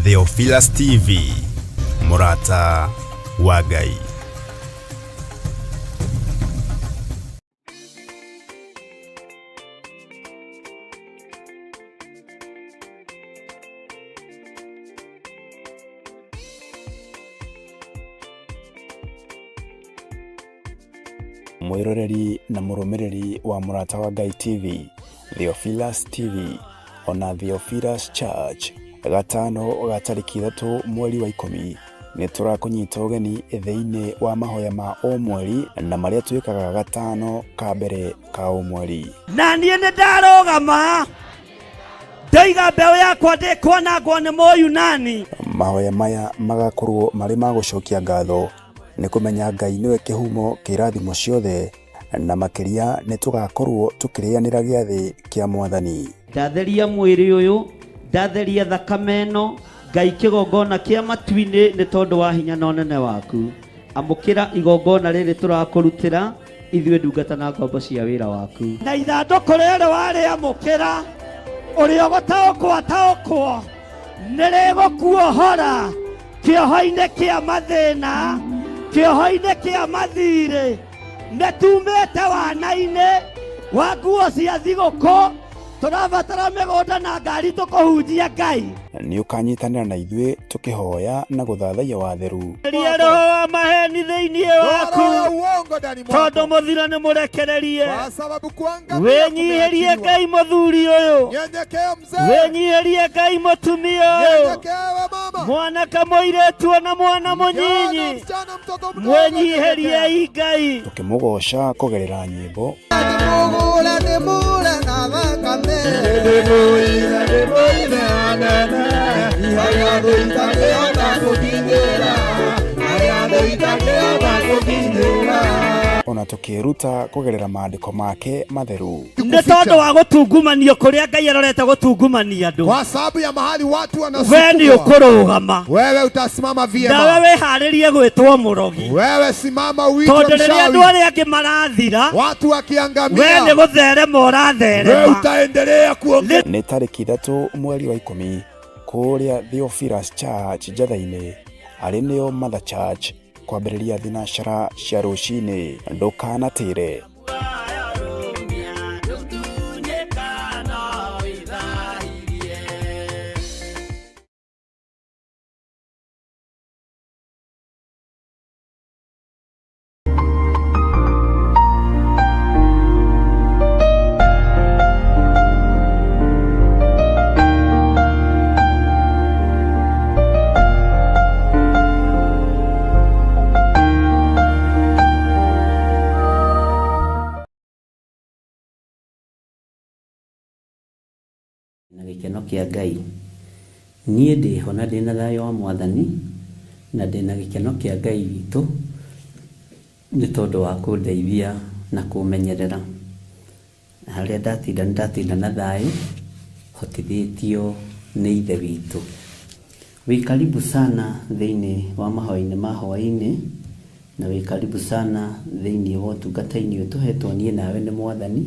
Theophilus TV, Murata wa Ngai. Mwiroreri na murumiriri wa Murata wa Ngai TV, Theophilus TV, ona Theophilus Church, gatano ga tariki 3 mweri wa 10 ni turakunyita ugeni thĩinĩ wa mahoya ma o mweri na maria twikaga gatano ka mbere ka o mweri. Na niĩ nĩ ndarũgama ndaiga mbeũ yakwa ndĩkwanangwo nĩ Mũyunani. Mahoya maya magakorwo marĩ ma gũcokia ngatho nĩ kũmenya Ngai nĩwe kĩhumo kĩrathimo ciothe na makĩria nĩ tũgakorwo tũkĩrĩanĩra gĩathĩ kĩa Mwathani. Ndatheria mwĩrĩ ũyũ, ndatheria thakame ĩno, Ngai kĩgongona kĩa matu-inĩ nĩ tondũ wa hinya na ũnene waku. Amũkĩra igongona rĩrĩ tũrakũrutĩra ithuĩ ndungata na ngombo cia wĩra waku. Na ithandũkũ rĩrĩ warĩamũkĩra, ũrĩa gũtaũkwo nĩrĩgũkuohora kĩoho-inĩ kĩa mathĩna, kĩoho-inĩ kĩa mathirĩ, nĩtumĩte wana-inĩ wa nguo cia thigũkũ, tũrabatara mĩgũnda na ngari tũkũhunjia Ngai. Nĩ ũkanyitanĩra na ithuĩ tũkĩhoya na gũthathaiya watheru. Ria roho wa maheni thĩinĩ waku, tondũ mũthiro nĩ mũrekererie. Wĩnyihĩrie Ngai mũthuri ũyũ, wĩnyihĩrie Ngai mũtumia ũyũ, mwanake mũirĩtu na mwana mũnyinyi, mwĩnyihĩrie Ngai. Tũkĩmũgoca kũgerera nyĩmbo ona tũkĩruta kũgerera maandĩko make matheru. Nĩ tondũ wa gũtungumanio kũrĩa Ngai arorete gũtungumania andũ. Kwa sababu ya mahali watu wanasukuma, wewe nĩ ũkũrũgama. Wewe utasimama vyema. Na wewe harĩrie gwĩtwo mũrogi. Wewe simama uitwe mshauri. Tondũ rĩrĩa andũ arĩa angĩ marathira, watu wakiangamia, wewe nĩ gũtherema ũratherema. Wewe utaendelea kuongea. Nĩ tariki 3 mweri wa 10 kũrĩa Theophilus Church Njatha-inĩ, arĩ nĩyo Mother Church, kwambĩrĩria thinacara cia rũcinĩ. Ndũkanatĩre. Na gĩkeno kĩa Ngai, niĩ ndĩho na ndĩna thayũ wa Mwathani, na ndĩna gĩkeno kĩa Ngai witũ nĩ tondũ wa kũndeithia na kũmenyerera. Harĩa ndatinda na thayũ hotithĩtio nĩ Ithe witũ. Wĩ karibu sana thĩinĩ wa mahoya-inĩ ma hwaĩ-inĩ, na wĩ karibu sana thĩinĩ wa ũtungata-inĩ ũyũ tũhetwo niĩ nawe nĩ Mwathani,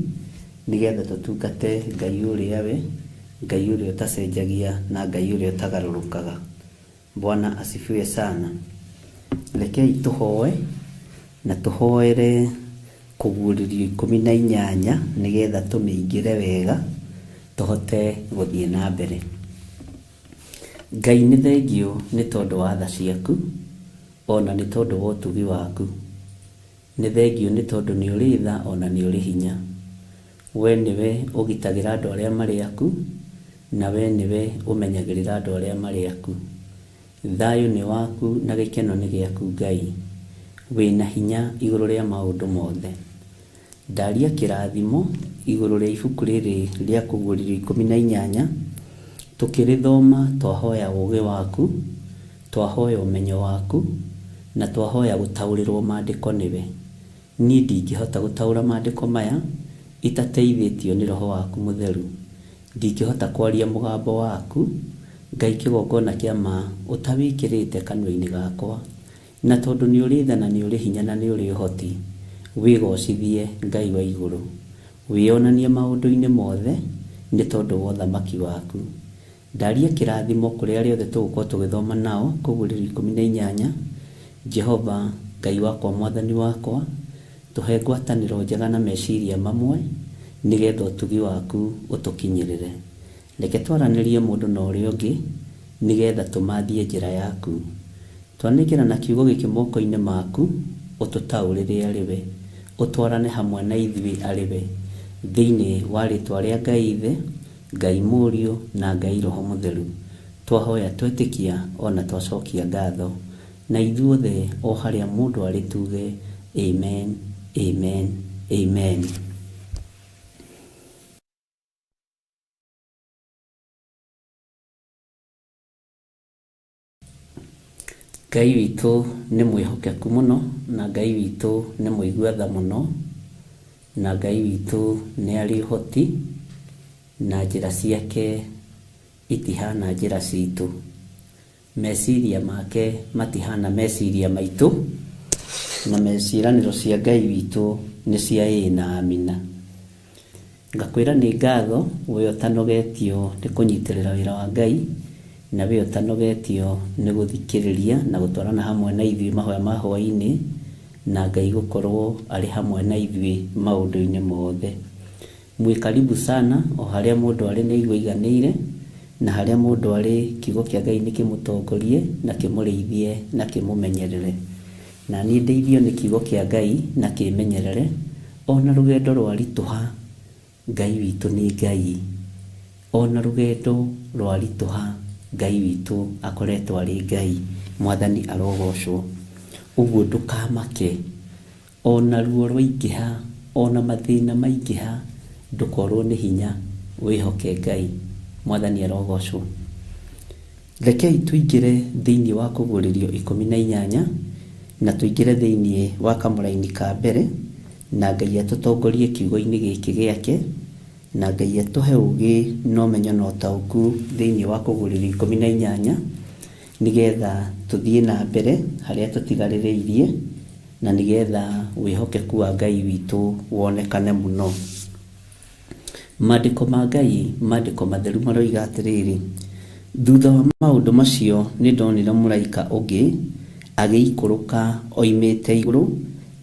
nĩgetha tũtungate Ngai ũrĩa we, Ngai ũrĩa ũtacenjagia na Ngai ũrĩa ũtagarũrũkaga. Bwana asifiwe sana. Rekei tũhoe na tũhoere kũguũrĩrio 18 nĩgetha tũmĩingĩre wega tũhote gũthiĩ na mbere. Ngai nĩ thengio nĩ tondũ wa tha ciaku, ona nĩ tondũ wa ũtugi waku. Nĩ thengio nĩ tondũ nĩ ũrĩ tha ona nĩ ũrĩ hinya. We nĩwe ũgitagĩra andũ arĩa marĩ aku, na we nĩwe ũmenyagĩrĩra andũ arĩa marĩ aku. Thayũ nĩ waku na gĩkeno nĩ gĩaku Ngai, wĩna hinya igũrũ rĩa maũndũ mothe. Ndaria kĩrathimo igũrũ rĩa ibuku rĩrĩ rĩa kũguũrĩrio 18, tũkĩrĩthoma twahoya ũũgĩ waku, twahoya ũmenyo waku, na twahoya gũtaũrĩrwo maandĩko nĩwe. Niĩ ndingĩhota gũtaũra maandĩko maya itateithĩtio nĩ Roho waku Mũtheru. Ndingĩhota kwaria mũgambo waku, Ngai kĩgongona kĩa ma ũtawĩkĩrĩte kanua-inĩ gakwa. Na tondũ nĩ ũrĩ tha na nĩ ũrĩ hinya na nĩ ũrĩ ũhoti, wĩgocithie Ngai wa igũrũ. Wĩonanie maũndũ-inĩ mothe nĩ tondũ wa ũthamaki waku. ndaria kĩrathimo kũrĩ arĩa othe tũgũkorwo tũgĩthoma nao Kũguũrĩrio 18. Jehova Ngai wakwa Mwathani wakwa, tũhe ngwatanĩro njega na meciria mamwe nĩgetha ũtugi waku ũtũkinyĩrĩre. Reke twaranĩrie mũndũ na ũrĩa ũngĩ nĩgetha tũmathie njĩra yaku. Twanĩkĩra na kiugo gĩkĩ moko-inĩ maku, ũtũtaũrĩre arĩ we, ũtwarane hamwe na ithuĩ arĩ we, thĩinĩ wa rĩĩtwa rĩa Ngai Ithe, Ngai Mũriũ na Ngai Roho Mũtheru. Twahoya twetĩkia ona twacokia ngatho, na ithuothe o harĩa mũndũ arĩ tuge amen, amen, amen. Ngai witũ nĩ mwĩhokeku mũno, na Ngai witũ nĩ mũigua tha mũno, na Ngai witũ nĩ arĩ ũhoti, na njĩra ciake itihana njĩra citũ. Meciria make matihana meciria maitũ, na meciranĩro cia Ngai witũ nĩ cia ĩĩ na amina. Ngakwĩra nĩ ngatho we ũtanogetio nĩ kũnyitĩrĩra wĩra wa Ngai, na we ũtanogetio nĩ gũthikĩrĩria na gũtwarana hamwe na ithuĩ mahoya ma hwaĩ-inĩ, na Ngai gũkorwo arĩ hamwe na ithuĩ maũndũ-inĩ mothe. Mwĩ karibu sana o harĩa mũndũ arĩ nĩ igua iganĩire, na harĩa mũndũ arĩ kiugo kĩa Ngai nĩ kĩmũtongorie na kĩmũrĩithie na kĩmũmenyerere. Na niĩ ndeithio nĩ kiugo kĩa Ngai na kĩmenyerere, ona rũgendo rwa ritũha Ngai witũ nĩ Ngai, ona rũgendo rwa ritũha Ngai witũ akoretwo arĩ Ngai. Mwathani arogocwo. Ũguo ndũkamake, ona ruo rwaingĩha, ona mathĩna maingĩha, ndũkorwo nĩ hinya, wĩhoke Ngai. Mwathani arogocwo. Rekei tũingĩre thĩinĩ wa Kũguũrĩrio 18, na tũingĩre thĩinĩ wa kamũraini ka mbere, na Ngai atũtongorie kiugo-inĩ gĩkĩ gĩake, na Ngai atũhe ũũgĩ na ũmenyo na ũtaũku thĩinĩ wa Kũguũrĩrio 18, nĩgetha tũthiĩ na mbere harĩa tũtigarĩrĩirie, na nĩgetha wĩhokeku wa Ngai witũ wonekane mũno. Maandĩko ma Ngai, maandĩko matheru maroiga atĩrĩrĩ: thutha wa maũndũ macio nĩ ndonire mũraika ũngĩ agĩikũrũka oimĩte igũrũ,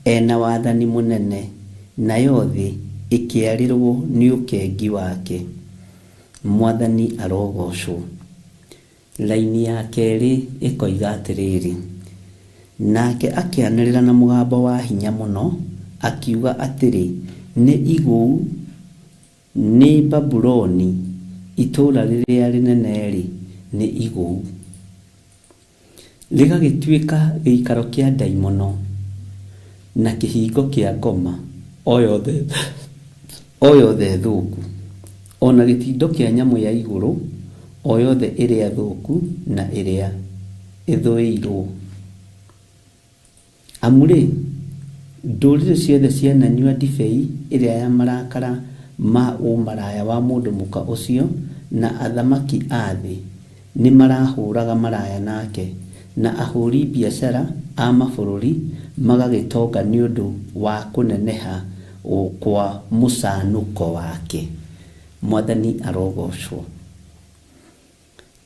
ena wathani mũnene, nayo thĩ ĩkĩarĩrwo nĩ ũkengi wake. Mwathani arogocwo. Raini ya kerĩ ĩkoiga atĩrĩrĩ: nake akĩanĩrĩra na mũgambo wa hinya mũno, akiuga atĩrĩ, nĩ igũu, nĩ Babuloni, itũũra rĩrĩa rĩnene-rĩ, nĩ igũu, rĩgagĩtuĩka gĩikaro kĩa ndaimono na kĩhingo kĩa ngoma o yothe thũku, ona gĩtindo kĩa nyamũ ya igũrũ o yothe ĩrĩa thũku na ĩrĩa ĩthũĩirwo. Amu-rĩ, ndũrĩrĩ ciothe ciananyua ndibei ĩrĩa ya marakara ma ũmaraya wa mũndũ mũka ũcio, na athamaki a thĩ nĩ marahũraga maraya nake, na ahũri biacara a mabũrũri magagĩtonga nĩ ũndũ wa kũneneha kwa mũcanũko wake. Mwathani arogocwo.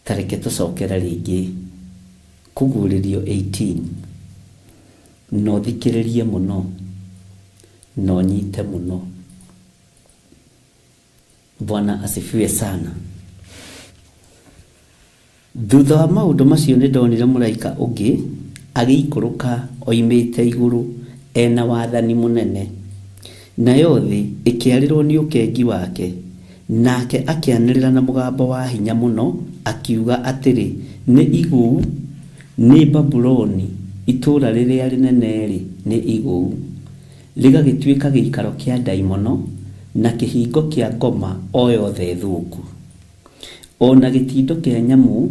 Tareke tũcokera rĩngĩ Kũguũrĩrio 18, no thikĩrĩrie mũno, no nyite mũno. Bwana asifiwe sana. Thutha wa maũndũ macio nĩ ndonire mũraika ũngĩ agĩikũrũka oimĩte igũrũ, ena wathani mũnene, nayo thĩ ĩkĩarĩrwo nĩ ũkengi wake. Nake akĩanĩrĩra na mũgambo wa hinya mũno, akiuga atĩrĩ, nĩ igũu, nĩ Babuloni, itũũra rĩrĩa rĩnene-rĩ, nĩ igũu, rĩgagĩtuĩka gĩikaro kĩa ndaimono na kĩhingo kĩa ngoma o yothe thũku, ona gĩtindo kĩa nyamũ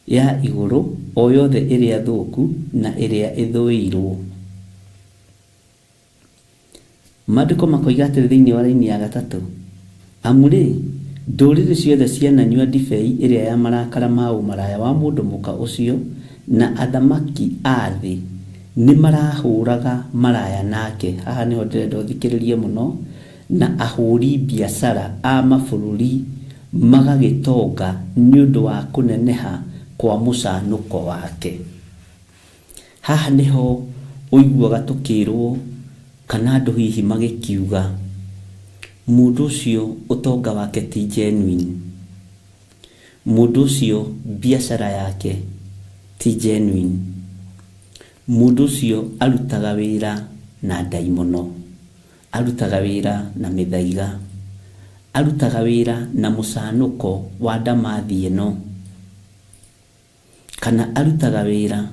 ya igũrũ o yothe ĩrĩa thũku na ĩrĩa ĩthũĩirwo. Maandĩko makoiga atĩrĩ thĩinĩ wa raini ya gatatũ: amu-rĩ, ndũrĩrĩ ciothe ciananyua ndibei ĩrĩa ya marakara ma ũmaraya wa mũndũ mũka ũcio, na athamaki a thĩ nĩ marahũraga maraya nake. Haha nĩho ndĩrenda ũthikĩrĩrie mũno. Na ahũri biacara a mabũrũri magagitonga ni undu wa kuneneha kwa mucanuko wake. Haha niho uiguaga tukirwo kana andu hihi magikiuga mundu ucio utonga wake ti genuine, mundu ucio biashara yake ti genuine, mundu ucio arutaga wira na daimono, arutaga wira na mithaiga, arutaga wira na mucanuko wa ndamathi ino, kana arutaga wira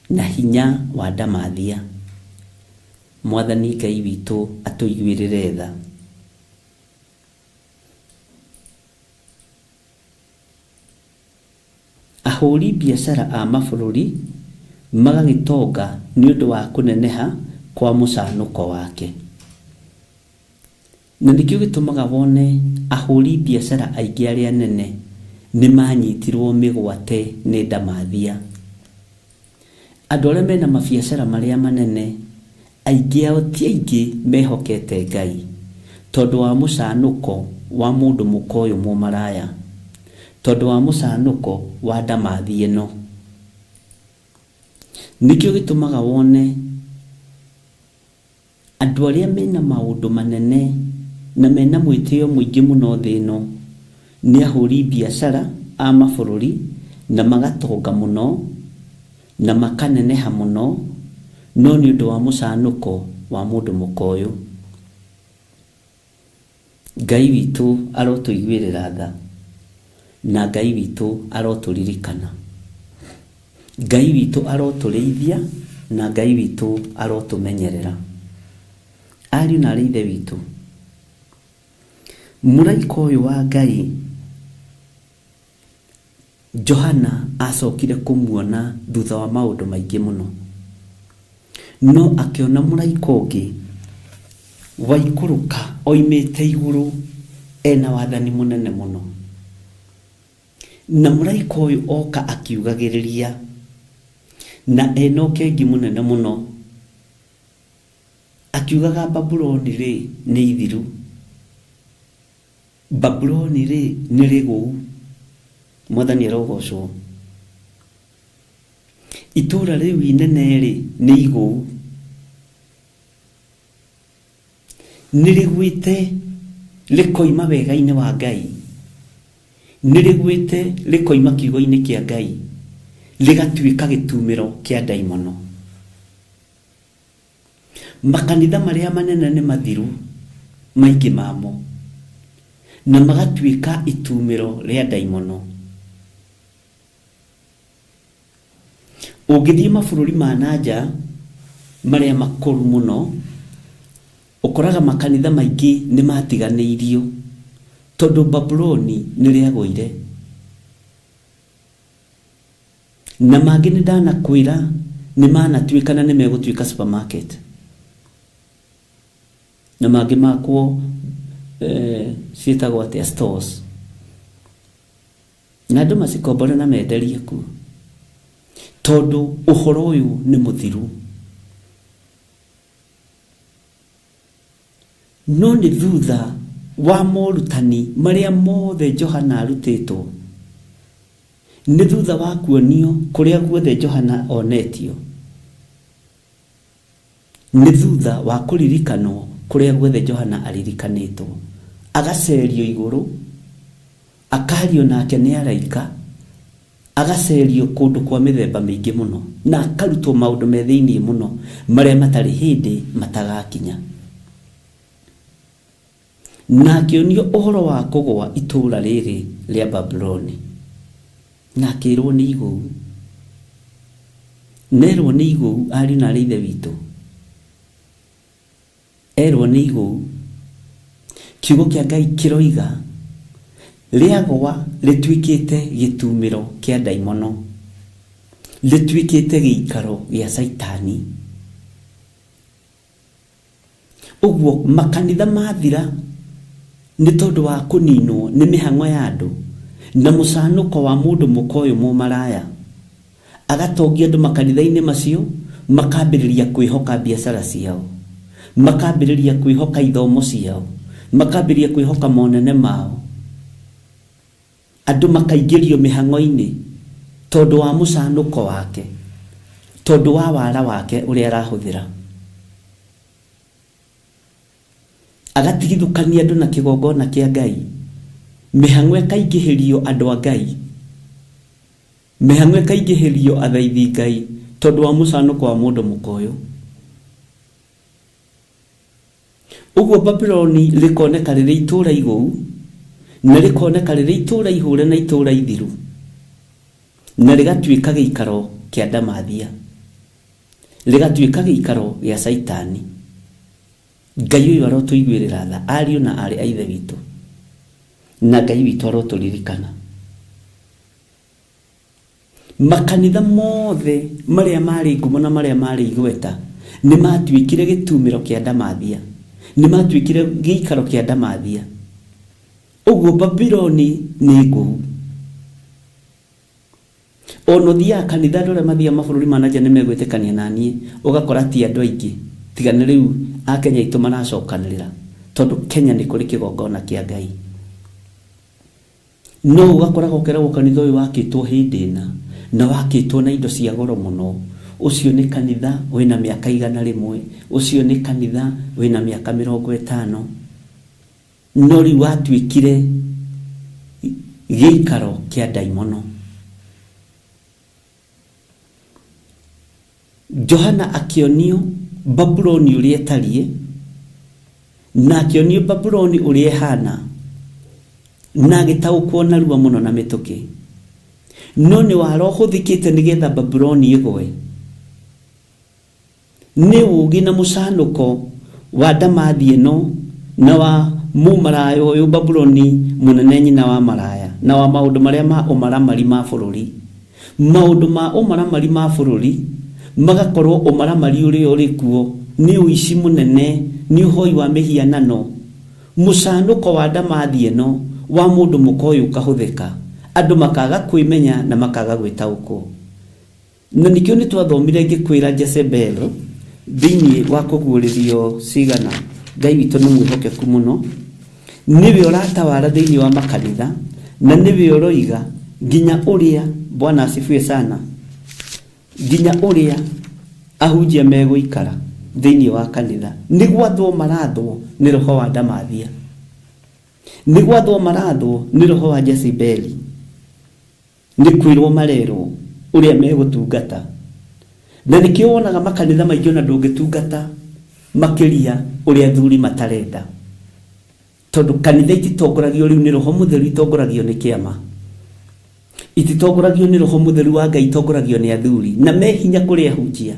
na hinya wa ndamathia. Mwathani Ngai witu atuiguirire tha. Ahuri biashara a mabururi magagitonga ni undu wa kuneneha kwa mucanuko wake. Na nikio gitumaga wone ahuri biashara aingi aria nene ni manyitirwo migwate ni ndamathia. Andu aria mena mabiashara maria manene aingi ao ti aingi mehokete Ngai tondu wa mucanuko wa mundu mukoyo mumaraya, tondu wa mucanuko wa ndamathi ino. Nikio gitumaga wone andu aria mena maundu manene na mena mwitio muingi muno thi ino ni ahuri biashara a mabururi na magatonga muno na makaneneha muno, no ni undu wa mucanuko wa mundu mukoyo. Ngai witu arotuiguirira tha na Ngai witu aroturirikana. Ngai witu aroturiithia na Ngai witu arotumenyerera. Ari na rithe witu, muraika uyu wa Ngai Johana acokire kumuona thutha wa maundu maingi muno, no akiona muraika ungi waikuruka oimite iguru ena wathani munene muno. Na muraika uyu oka akiugagiriria na enoke ngi munene muno, akiugaga Babuloni ri ni ithiru, Babuloni ri ni rigu. Mwathani arogocwo. Itura riu inene ri ni igu, nirigwite rikoima wega-ini wa Ngai, nirigwite rikoima kiugo-ini kia Ngai rigatuika gitumiro kia daimono. Makanitha maria manene ni mathiru maingi mamo na magatuika itumiro ria daimono. Ungithie mabururi ma nanja maria makuru muno, ukoraga makanitha maingi ni matiganiirio tondu Babuloni ni riagoire. Na mangi ni ndanakwira ni manatuikana ni megutuika supermarket, na mangi makwo ciitagwo atia stores, na andu macikombore na menderie ku tondu uhoro uyu ni muthiru. No ni thutha wa morutani maria mothe Johana arutitwo, ni thutha wa kuonio kuria guothe Johana onetio, ni thutha wa kuririkanwo kuria guothe Johana aririkanitwo, agacerio iguru, akario nake ni araika, agacerio kundu kwa mithemba mingi muno, na akarutwo maundu me thiini muno maria matari hindi matagakinya. Na akionio uhoro wa kugwa itura riri ria Babuloni, na akirwo ni igu. Nerwo ni igu ari na rithe witu, erwo ni igu. Kiugo kia Ngai kiroiga riagwa rituikite gitumiro kia daimono, rituikite giikaro gia Saitani. Uguo makanitha mathira ni tondu wa kuninwo ni mihango ya andu na mucanuko wa mundu mukoyo mumaraya, agatongia andu makanitha-ini macio, makambiriria kwihoka biashara ciao, makambiriria kwihoka ithomo ciao, makambiriria kwihoka monene mao, andu makaingĩrio mĩhang'o-inĩ tondu wa mũcanũko wake, tondu wa wara wake ũrĩa arahũthĩra. Agatigithũkania andũ na kĩgongona kĩa Ngai. Mĩhang'o ĩkaingĩhĩrio andũ a Ngai, mĩhang'o ĩkaingĩhĩrio athaithi Ngai tondu wa mũcanũko wa mũndũ mũkoyo. Ũguo Babyloni rĩkoneka rĩrĩ itũũra igũu, na rĩkoneka rĩrĩ itũũra ihũre na itũũra ithiru, na rĩgatuĩka gĩikaro kĩa ndamathia, rĩgatuĩka gĩikaro gĩa Saitani. Ngai ũyũ arotũiguĩrĩra tha, ariũ na arĩ a ithe witũ, na Ngai witũ arotũririkana. Makanitha mothe marĩa marĩ ngumo na marĩa marĩ igweta nĩ matuĩkire gĩtumĩro kĩa ndamathia, nĩ matuĩkire gĩikaro kĩa ndamathia. Ũguo Babyloni nĩ ngũu. Ona ũthiaga kanitha andũ arĩa mathiaga mabũrũri ma nanja nĩ megwĩtĩkania na niĩ, ũgakora ti andũ aingĩ, tiga nĩ rĩu a Kenya itũ maracokanĩrĩra, tondũ Kenya nĩ kũrĩ kĩgongona kĩa Ngai. No ũgakora gokeragwo kanitha ũyũ wakĩtwo hĩndĩ ĩna, na wakĩtwo na indo cia goro mũno. Ũcio nĩ kanitha wĩna mĩaka 100, ũcio nĩ kanitha wĩna mĩaka 50, no rĩu watuĩkire gĩikaro kĩa ndaimono. Johana akĩonio Babyloni ũrĩa ĩtariĩ, na akĩonio Babyloni ũrĩa ĩhana, na agĩtaũkwo narua mũno na mĩtũkĩ. No nĩ wara ũhũthĩkĩte nĩgetha Babyloni ĩgwe. Nĩ ũũgĩ na mũcanũko wa ndamathi ĩno na wa mũmaraya ũyũ Babyloni mũnene nyina wa maraya, na wa maũndũ marĩa ma ũmaramari ma bũrũri. Maũndũ ma ũmaramari ma bũrũri magakorwo ũmaramari ũrĩa ũrĩ kuo nĩ ũici mũnene, nĩ ũhoi wa mĩhianano. Mũcanũko wa ndamathi ĩno wa mũndũ mũkoyo ũkahũthĩka, andũ makaga kwĩmenya na makaga gwĩtaũkwo. Na nĩkĩo nĩ twathomire ngĩkwĩra Jezebel thĩinĩ wa kũguũrĩrio cigana, Ngai witũ nĩ mwĩhokeku mũno, nĩwe ũratawara thĩinĩ wa makanitha, na nĩwe ũroiga nginya ũrĩa, Bwana asifiwe sana, nginya ũrĩa ahunjia megũikara thĩinĩ wa kanitha. Nĩ gwathwo marathwo nĩ roho wa ndamathia, nĩ gwathwo marathwo nĩ roho wa Jezebeli, nĩ kwĩrwo marerwo ũrĩa megũtungata. Na nĩkĩo wonaga makanitha maingĩ na ndũngĩtungata makĩria ũrĩa athuri matarenda, tondũ kanitha ititongoragio rĩu nĩ roho mũtheru, itongoragio nĩ kĩama, ititongoragio nĩ roho mũtheru wa Ngai, itongoragio nĩ athuri, na me hinya kũrĩ ahunjia.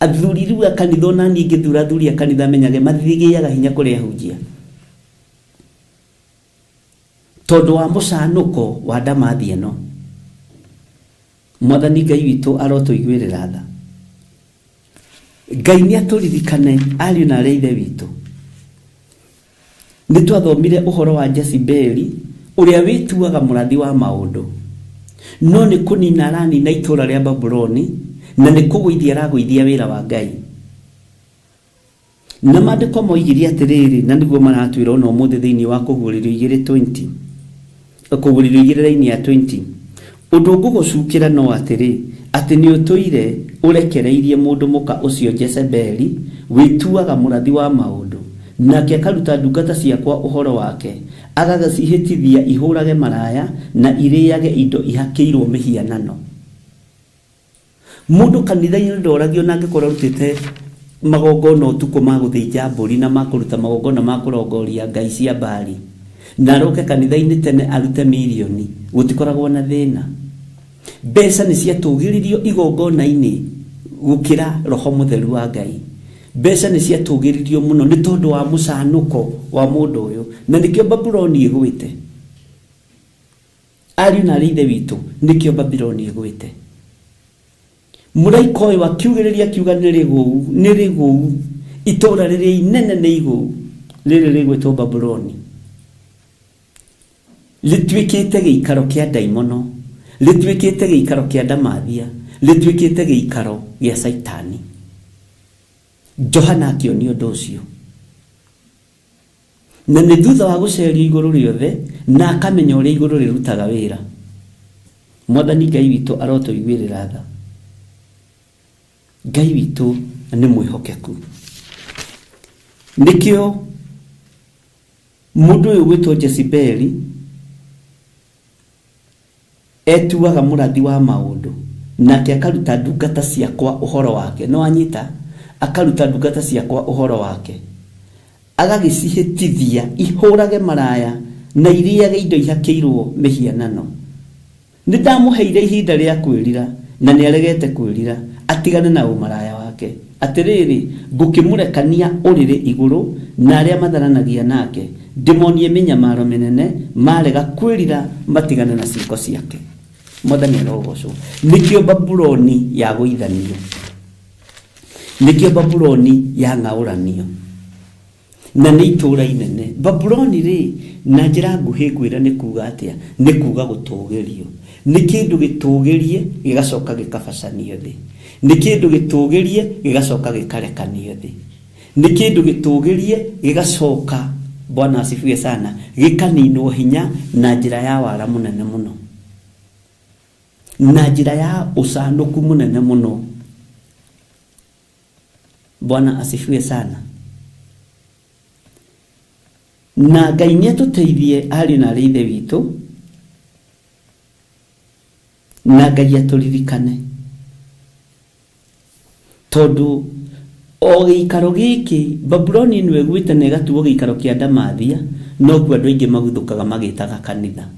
Athuri rĩu a kanitha, ona niĩ ngĩthura athuri a kanitha menyage mathigĩaga hinya kũrĩ ahunjia, tondũ wa mũcanũko wa ndamathi ĩno. Mwathani Ngai witũ arotũiguĩrĩra tha. Ngai nĩ atũririkane ariũ na arĩ a ithe witũ. Nĩ twathomire ũhoro wa Jezebeli ũrĩa wĩtuaga mũrathi wa maũndũ, no nĩ kũnina aranina itũũra rĩa Babyloni, na nĩ kũgũithia aragũithia wĩra wa Ngai. Na maandĩko moigire atĩrĩrĩ, na nĩguo maratwĩra ona ũmũthĩ thĩinĩ wa Kũguũrĩrio 2:20, Kũguũrĩrio 2 ya 20, ũndũ ngũgũcukĩra no atĩrĩ, atĩ nĩ ũtũire ũrekereirie mũndũ mũka ũcio Jezebeli wĩtuaga mũrathi wa maũndũ, nake akaruta ndungata ciakwa ũhoro wake, agacihĩtithia ihũrage maraya na irĩage indo ihakĩirwo mĩhianano. Mũndũ kanitha-inĩ ndoragio na angĩkorwo arutĩte magongona ũtukũ ma gũthĩnja mbũri na makũruta magongona ma kũrongoria ngai cia Baali, na aroke kanitha-inĩ tene arute milioni, gũtikoragwo na thĩna. Mbeca nĩ ciatũgĩririo igongona-inĩ gũkĩra roho mũtheru wa Ngai. Mbeca nĩ ciatũgĩririo mũno nĩ tondũ wa mũcanũko wa mũndũ ũyũ, na nĩkĩo Babyloni ĩgwĩte. Ariũ na arĩ a ithe witũ, nĩkĩo Babyloni ĩgwĩte. Mũraika ũyũ akiugĩrĩria akiuga nĩ rĩgũu, itũũra rĩrĩa inene nĩ igũu, rĩrĩ rĩgwĩtwo Babyloni, rĩtuĩkĩte gĩikaro kĩa ndaimono, rĩtuĩkĩte gĩikaro kĩa ndamathia, rĩtuĩkĩte gĩikaro gĩa Saitani. Johana akĩonio ũndũ ũcio. na nĩ thutha wa gũceria igũrũ rĩothe na akamenya ũrĩa igũrũ rĩrutaga wĩra. Mwathani Ngai witũ arotũiguĩrĩra tha. Ngai witũ nĩ mwĩhokeku. Nĩkĩo mũndũ ũyũ gwĩtwo Jezebeli etuaga mũrathi wa maũndũ, nake akaruta ndungata ciakwa ũhoro wake. No anyita, akaruta ndungata ciakwa ũhoro wake, agagĩcihĩtithia ihũrage maraya na iriage indo ihakĩirwo mĩhianano. Nĩ ndamũheire ihinda rĩa kwĩrira na nĩ aregete kwĩrira, atigane na ũmaraya wake. Atĩrĩrĩ, ngũkĩmũrekania ũrĩrĩ igũrũ na arĩa matharanagia nake, ndĩmonie mĩnyamaro mĩnene, marega kwĩrira matigane na ciĩko ciake. Mwathani arogocwo. Nĩkĩo Babuloni ya gũithanio, nĩkĩo Babuloni ya ng'aũranio, na nĩ itũũra inene. Babuloni rĩ, na njĩra nguhĩ ngwĩra nĩ kuuga atĩa? Nĩ kuuga gũtũũgĩrio. Nĩ kĩndũ gĩtũũgĩrie gĩgacoka gĩkabacanio thĩ. Nĩ kĩndũ gĩtũũgĩrie gĩgacoka gĩkarekanio thĩ. Nĩ kĩndũ gĩtũũgĩrie gĩgacoka, Bwana asifiwe sana, gĩkaninwo hinya na njĩra ya wara mũnene mũno, na njĩra ya ũcanũku mũnene mũno. Bwana asifiwe sana. Na Ngai nĩatũteithie ariũ na aarĩ a Ithe witũ, na Ngai atũririkane, tondũ o gĩikaro gĩkĩ Babuloni nĩwe gwĩte na ĩgatuo gĩikaro kĩa ndamathia, no kuo andũ aingĩ maguthũkaga magĩtaga kanitha.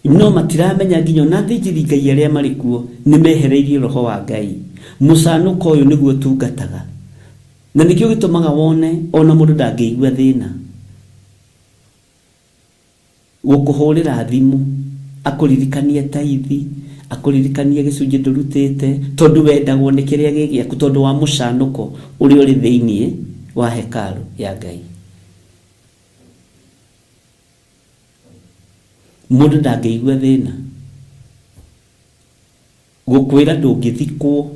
No matiramenya nginya na thĩnjĩri Ngai arĩa marĩ kuo nĩ mehereirie roho wa Ngai. Mũcanũko ũyũ nĩguo tungataga, na nĩkĩo gĩtũmaga wone ona mũndũ ndangĩigua thĩna gũkũhũrĩra thimũ, akũririkanie taithi, akũririkanie gĩcunjĩ ndũrutĩte, tondũ wendagwo nĩ kĩrĩa gĩgĩaku, tondũ wa mũcanũko ũrĩa ũrĩ thĩinĩ wa hekarũ ya Ngai. Mũndũ ndangĩigua thĩna gũkwĩra ndũngĩthikwo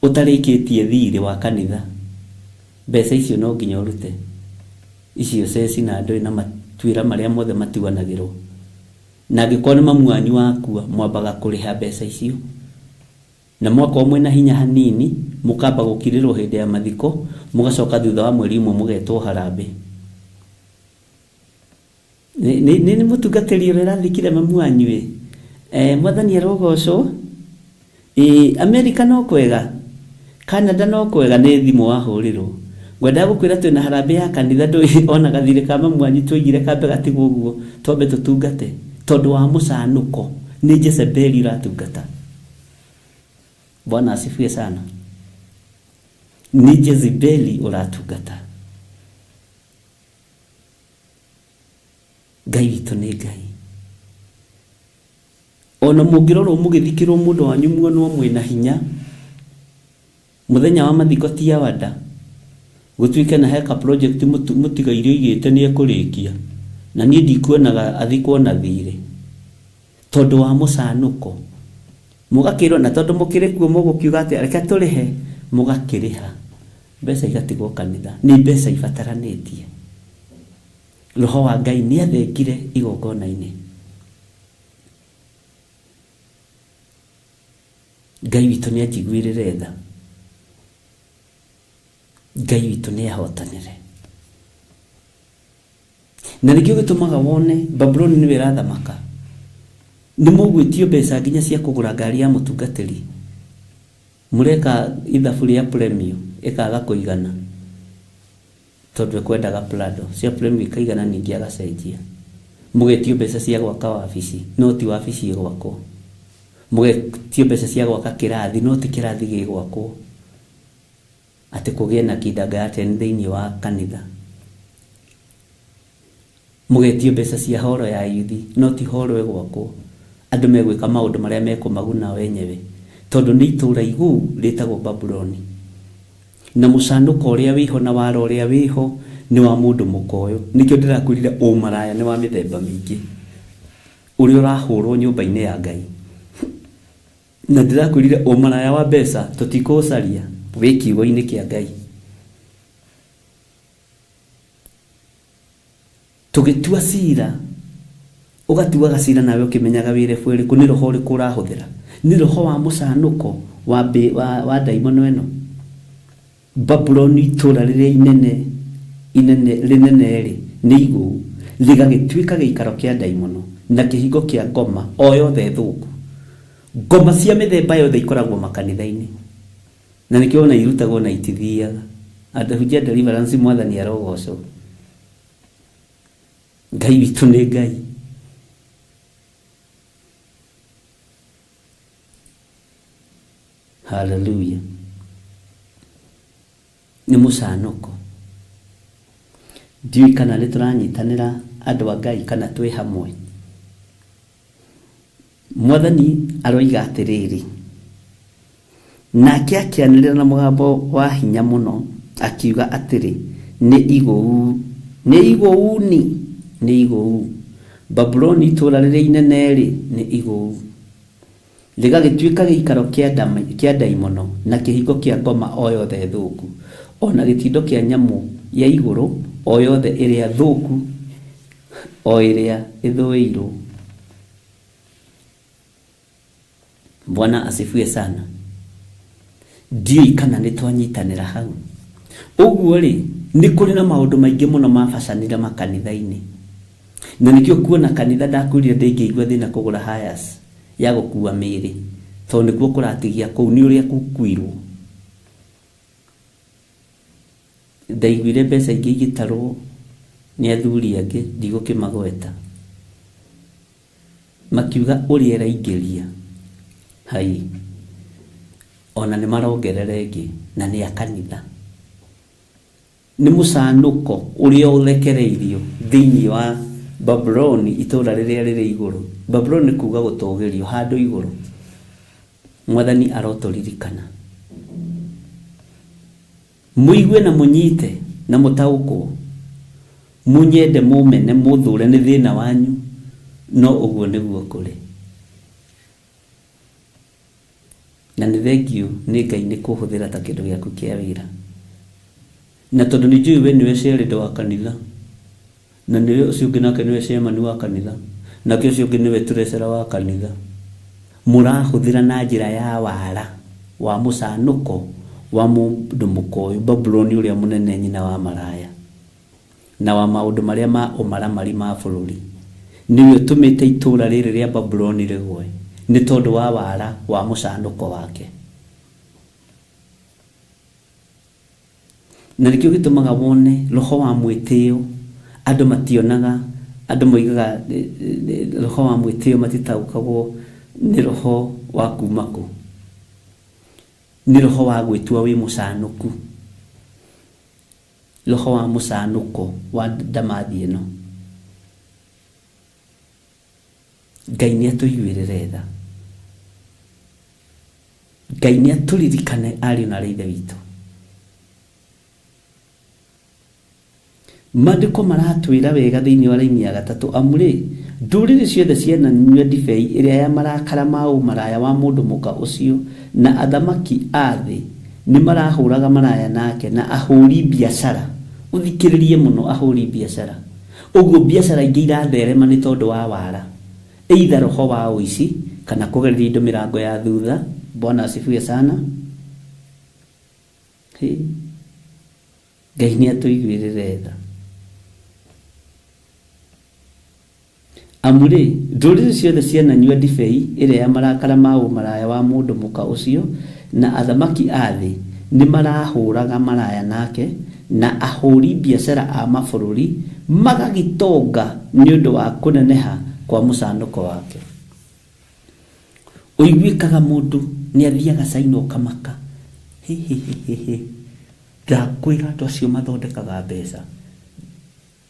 ũtarĩkĩtie thirĩ wa kanitha. Mbeca icio no nginya ũrute, icio ceci na ndũĩ na matuĩra marĩa mothe matuanagĩrwo, na angĩkorwo nĩ mamu wanyu wakua mwambaga kũrĩha mbeca icio, na mwakorwo mwĩna hinya hanini mũkamba gũkirĩrwo hĩndĩ ya mathiko, mũgacoka thutha wa mweri ũmwe mũgetwo harambĩ. Nĩ mũtungatĩri ũrĩa ũrathikire mamu wanyu Mwathani arogocwo. Amerika no kwega, Canada no kwega, nĩ thimũ wahũrĩrwo. Ngwenda gũkwĩra twĩna harambĩ ya kanitha, ndũĩ ona gathirĩ ka mamu wanyu tũigire kambe gatigwo ũguo twambe tũtungate, tondũ wa mũcanũko. Nĩ Jezebeli ũratungata. Bwana asifiwe sana. Ni Jezebeli ũratungata. Ngai witũ nĩ Ngai. Ona mũngĩrorwo mũgĩthikĩrwo mũndũ wanyu muonwo mwĩna hinya, mũthenya wa mathiko ti ya wada, gũtuĩke na heka project mũtigaire igĩte nĩ ekũrĩkia, na niĩ ndikuonaga athikwo na thirĩ, tondũ wa mũcanũko. Mũgakĩrwo na tondũ mũkĩrĩ kuo mũgũkiuga atĩ reke tũrĩhe, mũgakĩrĩha, mbeca igatigwo kanitha. Nĩ mbeca ibataranĩtie. Roho wa Ngai nĩ athengire igongona-inĩ. Ngai witũ nĩ anjiguĩrĩre tha. Ngai witũ nĩ ahotanĩre. Na nĩkĩo gĩtũmaga wone Babuloni nĩwe ĩrathamaka. Nĩ mũgwĩtio mbeca nginya cia kũgũra ngari ya mũtungatĩri, mũreka ithabu rĩa premium ĩkaga kũigana, tondũ ekwendaga Prado cia premium ikaigana, ningĩ agacenjia. Mũgetio mbeca cia gwaka wabici, no ti wabici ĩgwakwo. Mũgetio mbeca cia gwaka kĩrathi, no ti kĩrathi gĩgwakwo. Atĩ kũgĩe na kindergarten thĩinĩ wa kanitha. Mũgetio mbeca cia horo ya yuthi, no ti horo ĩgwakwo. Andũ megwĩka maũndũ marĩa mekũmaguna wenyewe, tondũ nĩ itũũra iguu rĩtagwo Babuloni. Na mũcanũko ũrĩa wĩho na wara ũrĩa wĩho nĩ wa mũndũ mũkoyo. Nĩkĩo ndĩrakwĩrire ũmaraya nĩ wa mĩthemba mĩingĩ ũrĩa ũrahũrwo nyũmba-inĩ ya Ngai. Na ndĩrakwĩrire ũmaraya wa mbeca tũtikũũcaria wĩ kiugo-inĩ kĩa Ngai. tugitua cira ugatuaga cira nawe ukimenyaga wire fwere ku ni roho ri kurahuthira ni roho wa musanuko wa daimono eno Babuloni itura rire inene ri ni igu ligagituika giikaro kia daimono na kihingo kia ngoma o yothe thuku ngoma cia mithemba yothe ikoragwo makanitha-ini na nikio na irutagwo na itithiaga adahujia deliverance mwathani arogoco Ngai witu ni Ngai hallelujah ni musanuko ndiui kana ni turanyitanira andu a Ngai kana twi hamwe mwathani aroiga atiriri nake akianirira na mugambo wa hinya muno akiuga atiri ni iguu Babuloni itura rire inene ri ni iguu ligagituika giikaro kia daimono na kihingo kia ngoma o yothe thuku ona gitindo kia nyamu ya iguru o yothe iria thuku o iria ithuiru. Bwana asifiwe sana. Ndiui kana ni twanyitanira hau uguo ri ni kuri na maundu maingi muno mabacanire makanitha-ini na nikio kuona kanitha ndakurire ndingĩigua thina kugura hayas ya gukua mĩĩrĩ tondu niguo kuratigia kuu ni uria kukuirwo ndaiguire mbeca ingĩ igitarwo ni athuri angĩ ndigukimagweta makiuga uria raingĩria hai ona ni marongerera ingĩ na ni akanitha ni musanuko uria urekereirio thiini wa Babuloni itura riria riri iguru. Babuloni kuga gutogerio handu iguru. Mwathani arotoririkana muigue na munyite na mutauko munyende mumene muthure ni thina wanyu no uguo niguo kuri na ni thengio ni Ngai ni kuhuthira ta kindu giaku kia wira na tondu ni njui we niwe ciarindo wa kanitha na niwe ucio ungi nake niwe ciamani wa kanitha na kio ucio ungi niwe turecera wa kanitha murahuthira na njira ya wara wa musanuko wa mundu mukoyo Babuloni uria munene nyina wa maraya na wa maundu maria ma umaramari ma bururi niwe tumite itura riri ria Babuloni rigwe ni tondu wa wara wa musanuko wake na nikio gitumaga wone roho wa mwitio andu mationaga andu moigaga roho wa mwitio matitaukagwo ni roho wa kumaku ni roho wa gwitua wi musanuku roho wa musanuko wa damathi ino Ngai ni atuiguirire tha Ngai ni aturirikane ari na reithe witu Mandiko maratwira wega thiini wa raini ya gatatu amuri nduriri ciothe ciana nyua ndibei iria ya marakara mau maraya wa mundu muka ucio na athamaki athi ni marahuraga maraya nake na ahuri biashara uthikiririe muno ahuri biashara uguo biashara ingi iratherema ni tondu wa wara either roho wa uici kana kugereria indo mirango ya thutha. Bwana asifiwe sana. Ngai ni atuiguirire tha amuri nduriri ciothe ciana nyua ndibei iria ya marakara mau maraya wa mundu muka ucio na athamaki athi ni marahuraga maraya nake na ahuri biashara a mabururi magagitonga ni undu wa kuneneha kwa musanuko wake. Uiguikaga mundu ni athiaga caino kamaka ndakwira andu acio mathondekaga mbeca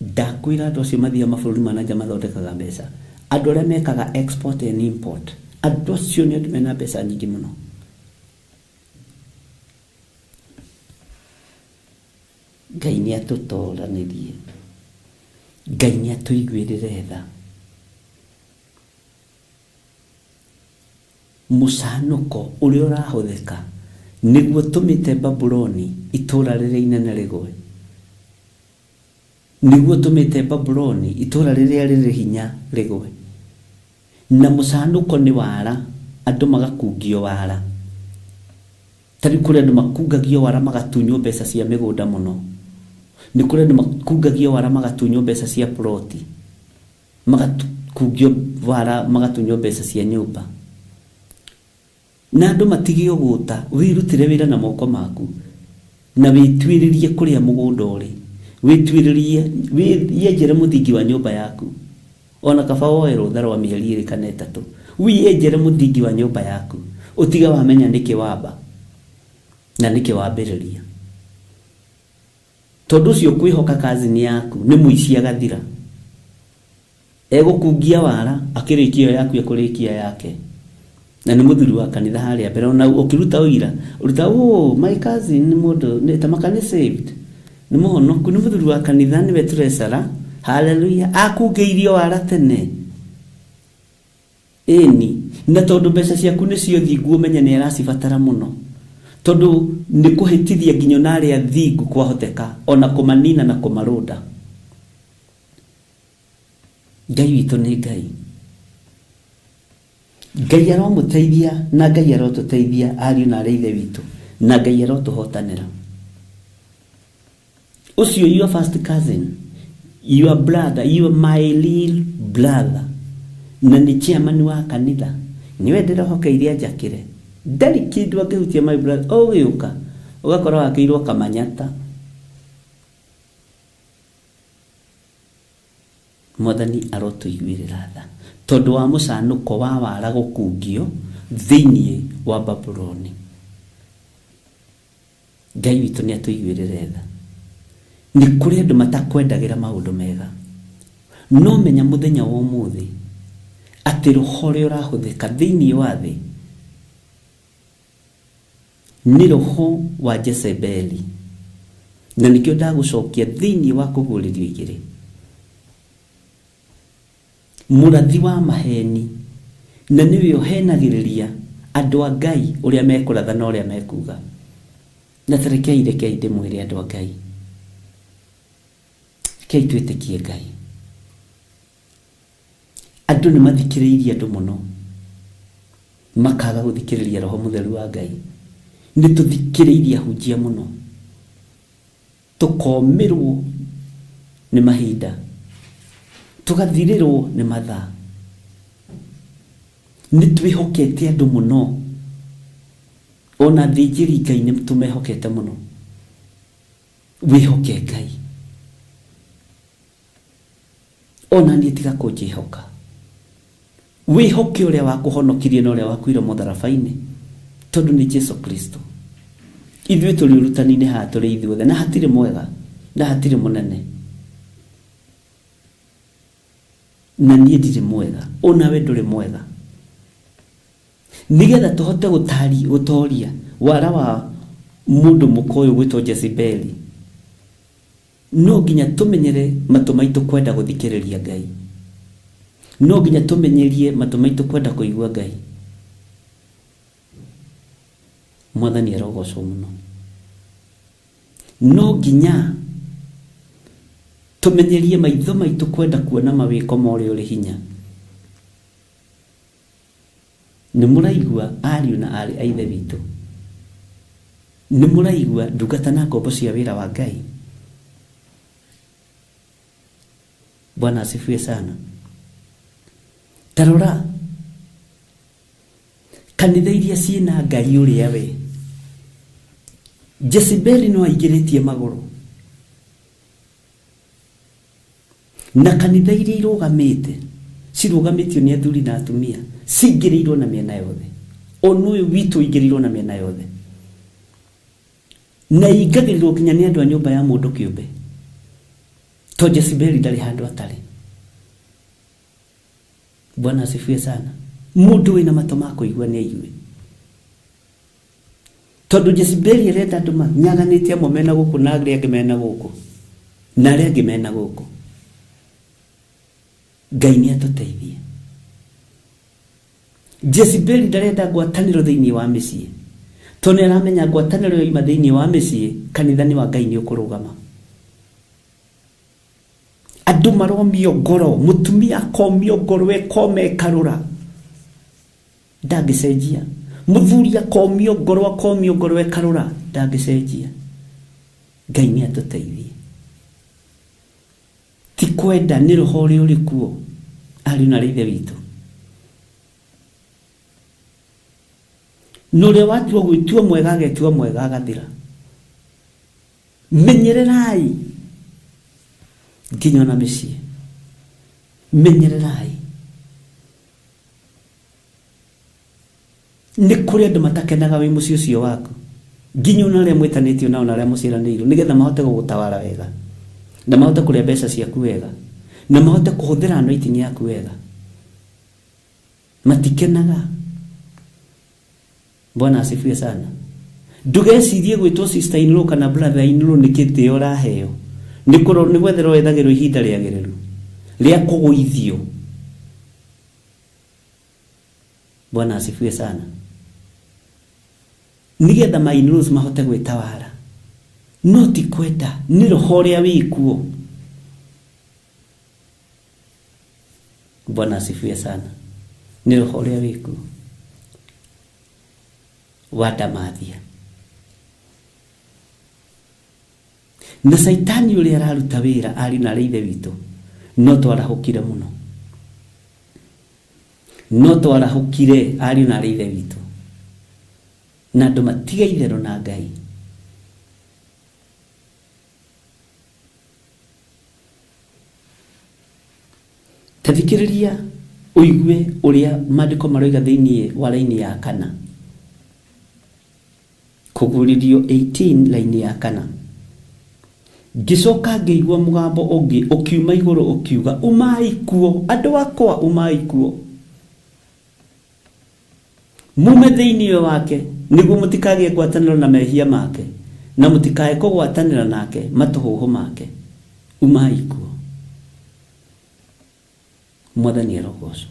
ndakwira andu acio mathia mabururi manaja mathondekaga mbeca andu aria mekaga export and import andu acio ni andu mena mbeca nyingi muno. Ngai ni atutoranirie Ngai ni atuiguirire tha musanuko uria urahuthika niguo tumite Babuloni itura riri inene rigwe niguo tumite Babuloni itura riria riri hinya rigwe na musanduko ni wara andu magakungio wara tari kuri andu makungagio wara magatunywo mbeca cia migunda muno ni kuri andu makungagio wara magatunywo mbeca cia ploti magakungio wara magatunywo mbeca cia nyumba na andu matigio guta wirutire wira na moko maku na witwiririe kuria mugunda uri witwiririe wiyenjere muthingi wa nyumba yaku ona kaba woe rutha rwa mieri iri kana itatu wiyenjere muthingi wa nyumba yaku utiga wamenya niki wamba na niki wambiriria tondu cio kwihoka kazini yaku ni muici agathira egukungia wara akirikia yaku ekurikia yake na ni muthuri wa kanitha haria mbere na ukiruta uira uruta my cousin ni mundu ni tamakane saved ni muhonoku ni muthuri wa kanitha ni weturesara haleluya akungeirio wara tene eni na tondu mbeca ciaku ni cio thingu umenya ni aracibatara muno tondu ni kuhitithia nginyo na aria thingu kwahoteka ona kumanina na kumarunda Ngai witu ni Ngai Ngai aromuteithia na Ngai arotuteithia ariu na areithe witu na Ngai arotuhotanira ucio your first cousin your brother you my little brother na ni chairman wa kanitha niwe ndirohokeirie njakire ndari kindu angihutia my brother ogiuka ugakora wakiirwo kamanyata Mwathani arotuiguirira tha tondu wa musanuko wa wara gukungio thiini wa Babuloni Ngai witu ni atuiguirire tha ni kuri andu matakwendagira maundu mega no menya muthenya wa umuthi ati roho ria urahuthika thiini wa thi ni roho wa Jezebeli na nikio ndagucokia thiini wa kuguririo igiri murathi wa maheni na niwe ohenagiriria andu a Ngai uria mekuratha na uria mekuga na tarekeire keide mwiri andu a Ngai kei twitikie Ngai andu ni mathikiririe andu muno makaga guthikiriria roho mutheru wa Ngai ni tuthikiririe hunjia muno tukomirwo ni mahinda tugathirirwo ni mathaa ni twihokete andu muno ona thijiri Ngai ni tumehokete muno wihoke Ngai ona ni tiga kujihoka wihoke uria wa kuhonokirie na uria wa kuira mutharabaini tondu ni Jesu Kristo ithuĩ tũrĩ ũrutani-inĩ haha tũrĩ ithuothe na hatirĩ mwega na hatirĩ mũnene na niĩ ndirĩ mwega ona we ndũrĩ mwega nigetha tũhote gũtoria wara wa mũndũ mũkoyo gwĩtwo Jezebeli no nginya tũmenyere matũ maitũ kwenda gũthikĩrĩria Ngai no nginya tũmenyerie matũ maitũ kwenda kũigua Ngai Mwathani arogocwo muno no nginya tumenyerie maitho maitũ kwenda kuona mawiko mori uri hinya ni muraigua ariu na ari aithe witu ni muraigua ndungata na ngombo cia wira wa Ngai Bwana asifiwe sana tarora kanitha iria ciina Ngai uria we Jezebeli no aigiritie maguru na kanitha iria irugamite cirugamitio ni athuri na atumia cingiriirwo na miena yothe onu witu ingiriirwo na miena yothe na igagirirwo kinya ni andu a nyumba ya mundu kiumbe to Jezebeli ndari handu atari Bwana asifiwe sana mundu wina mato ma kuigua ni aigue tondu Jezebeli irenda andu manyaganitie amwe mena guku na aria angi mena guku na aria angi mena guku Ngai ni atuteithie Jezebeli ndarenda ngwataniro thiini wa micii tondu aramenya ngwataniro yoima thiini wa micii kanitha ni wa Ngai ni ukurugama andu maromio ngoro mutumia komio ngoro ekome karura ndagicenjia muthuri akomio ngoro ekarura ndagicenjia Ngai ni atuteithie ti kwenda ni roho uri kuo ari na rithe witu nure watu gwitua mwega agetua mwega agathira menyererai nginya na mĩciĩ menyererai nĩ kũrĩ andũ matakenaga wĩ mũciĩ ũcio waku nginya ona arĩa mwĩtanĩtio nao na arĩa mũciaranĩirwo nĩgetha mahote gũgũtawara wega na mahote kũrĩa mbeca ciaku wega na mahote kũhũthĩra anointing yaku wega matikenaga. Bwana asifiwe sana. Ndugecirie gwĩtwo sister in law kana brother in law nĩkĩtĩo ũraheo nĩ gwetherwo wethagĩrwo ihinda rĩagĩrĩru rĩa kũgũithio. Bwana asifiwe sana. Nĩgetha my in-laws mahote gwĩtawara no ti kwenda nĩ roho ũrĩa wĩkuo. Bwana asifiwe sana. Nĩ roho ũrĩa wĩkuo wadamathia na saitani ule araruta wira ari na rithe witu no twarahukire muno no twarahukire ari na rithe witu na andu matiga ithero na Ngai. Tathikiriria uigue uria maandiko maroiga thiini wa laini ya 4 Kuguririo 18 laini ya 4 gicoka ngeigua mugambo ungi ukiuma iguru ukiuga umai kuo andu akwa umai kuo mume thiini wake niguo mutikagie gwataniro na mehia make na mutikae kugwatanira nake matuhuhu make umai kuo. Mwathani arogocwo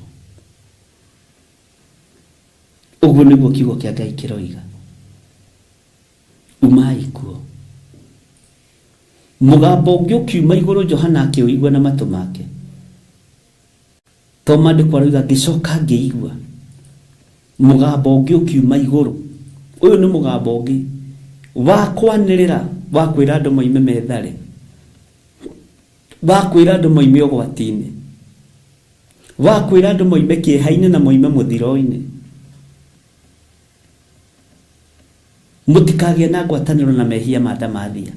uguo niguo kiugo kia Ngai kiroiga umai kuo. Mugambo ungi ukiuma iguru Johana akĩũigua na matu make to maandĩko arauga gicoka ngĩigua mugambo ungi ukiuma iguru. Uyu ni mugambo ungi wa kwanĩrĩra wa kwĩra andũ moime methare wa kwĩra andũ moime ũgwati-inĩ wa kwĩra andũ moime kĩeha-inĩ na moime mũthiro-inĩ. Mutikagĩe na ngwatanĩro na mehia ma ndamathia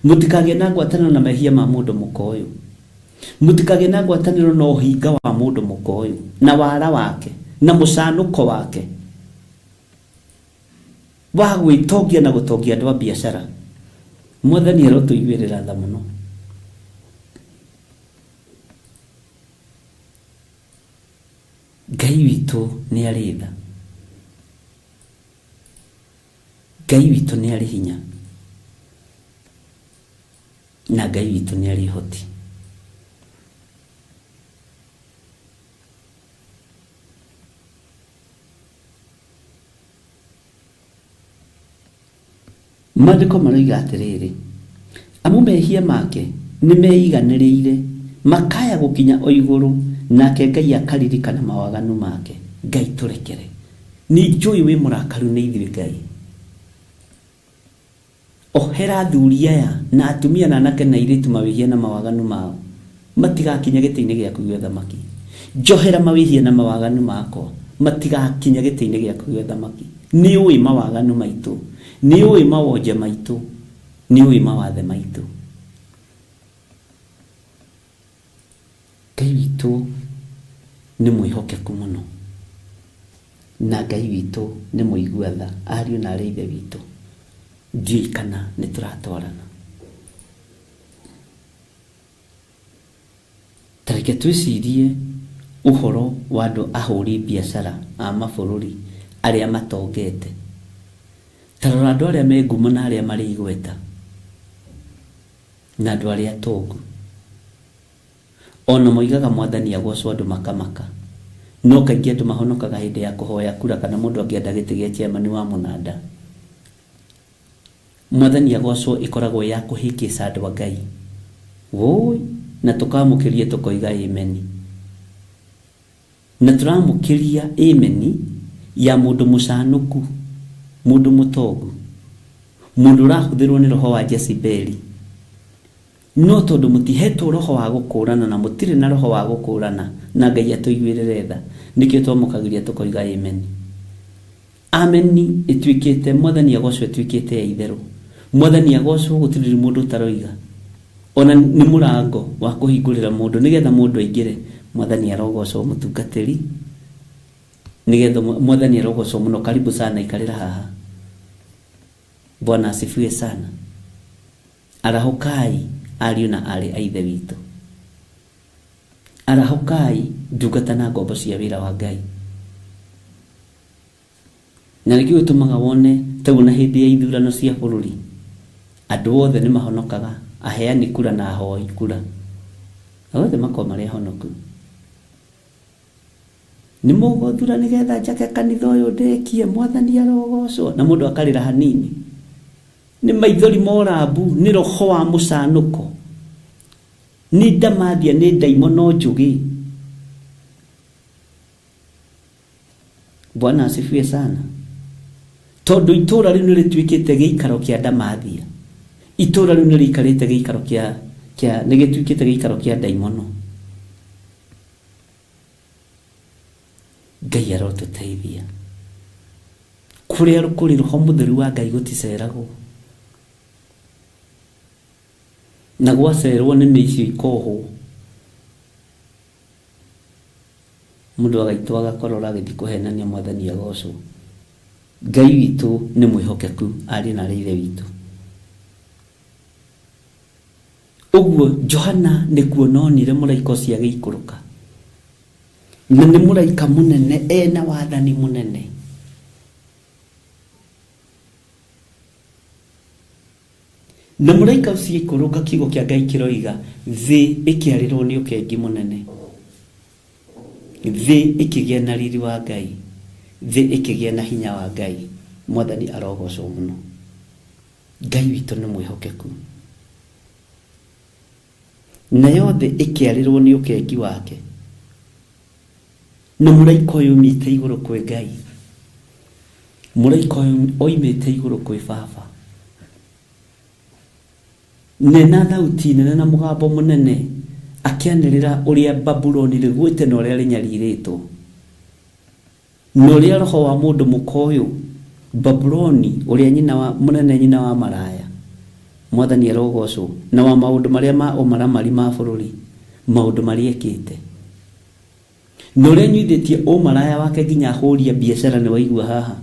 mutikagĩe na ngwatanĩro na mehia ma mũndũ mũkoyo mutikagĩe na ngwatanĩro na ũhinga wa mũndũ mũkoyo na wara wake na mũcanũko wake wa gwĩtongia na gũtongia andũ a biacara. Mwathani arotũiguĩrĩra tha mũno. Ngai witũ nĩ arĩ tha. Ngai witũ nĩ arĩ hinya na Ngai witũ nĩ arĩ hoti. Maandĩko maroiga atĩrĩrĩ amu mehia make nĩ meiganĩrĩire makaya gũkinya o igũrũ nake Ngai akaririkana mawaganu make. Ngai tũrekere nĩ njũĩ wĩ mũrakaru nĩ ithuĩ Ngai. Ohera athuri aya na atumia na anake na airĩtu mawĩhia na mawaganu mao matigakinya gĩtĩ-inĩ gĩaku gĩa ũthamaki. Njohera mawĩhia na mawaganu makwa matigakinya gĩtĩ-inĩ gĩaku gĩa ũthamaki. Nĩ ũĩ mawaganu maitũ, nĩ ũĩ mawonje maitũ, nĩ ũĩ mawathe maitũ. Ngai witũ nĩ mwĩhokeku mũno na Ngai witũ nĩ mũigua tha ariũ na arĩ ithe witũ. Ndiũĩ kana nĩ tũratwarana. Tareke twĩcirie ũhoro wa andũ ahũri biacara a mabũrũri arĩa matongete. Tarora andũ arĩa me ngumo na arĩa marĩ igweta na andũ arĩa atongu. Ona moigaga Mwathani agocwo andũ makamaka no kaingĩ andũ mahonokaga hĩndĩ ya kũhoya kura kana mũndũ angĩenda gĩtĩ gĩa chairman wa mũnanda. Mwathani agocwo ĩkoragwo ya kũhĩngĩca andũ a Ngai. Woi na tukamukiria tukoiga amen. Na turamukiria amen ya mundu mucanuku, mundu mutogu, mundu rahuthirwo ni roho wa Jezebeli. No tondu mutihetwo roho wa gukurana na mutire na roho wa gukurana na Ngai atuigwirire tha, nikio twamukagiria tukoiga amen. Amen itwikite mwathani agocwo itwikite ya itheru. Mwathani agocwo gutiri mundu taroiga. Ona ni murango wa kuhingurira mundu nigetha mundu aingire. Mwathani arogocwo mutungatiri. Nigetha mwathani arogocwo muno. Karibu sana ikarira haha. Bwana asifiwe sana. Arahokai ariu na ari aithe witu. Arahokai ndungata na ngombo cia wira wa Ngai. Na nikio tumaga wone tagu na hindi ya ithurano cia bururi. Andu othe ni mahonokaga, aheani kura na ahoi kura. Othe makoma ri honoku. Ni mugothura nigetha njake kanitha uyu ndekie mwathani arogocwo na mundu akarira hanini. Ni maithori morabu, ni roho wa mucanuko, ni ndamathia, ni ndaimono njugi. Bwana asifiwe sana. Tondu itura riu nirituikite giikaro kia ndamathia, itura riu nirikarite giikaro kia nigituikite giikaro kia ndaimono. Ngai arotuteithia. Kuria kuri roho mutheru wa Ngai guticeragwo. Na gwacerwo ni micio ikoho. Mundu agaitu agakorora githi kuhenania mwathani agocwo. Ngai witu ni mwihokeku ari na ithe witu. Uguo Johana ni kuononire muraika cia giikuruka. Na ni muraika munene ena wathani munene. Na muraika ucio ikuruka kigo kia Ngai kiroiga thi ikiarirwo ni ukengi munene. Thi ikigia na riri wa Ngai. Thi ikigia na hinya wa Ngai. Mwathani arogocwo muno. Ngai witu ni mwihokeku. Na yothe ikiarirwo ni ukengi wake. Na muraika uyu umite iguru kwi Ngai. Muraika uyu oimite iguru kwi Baba. Nena thauti nene na mugambo munene akianirira uria Babuloni rigwite na uria rinyariritwo. No uria roho wa mundu mukoyo Babuloni uria nyina wa munene nyina wa maraya. Mwathani arogocwo na wa maundu maria ma umaramari ma bururi, maundu maria ekite. No uria nyithitie umaraya wake nginya huria biashara ni waigua haha.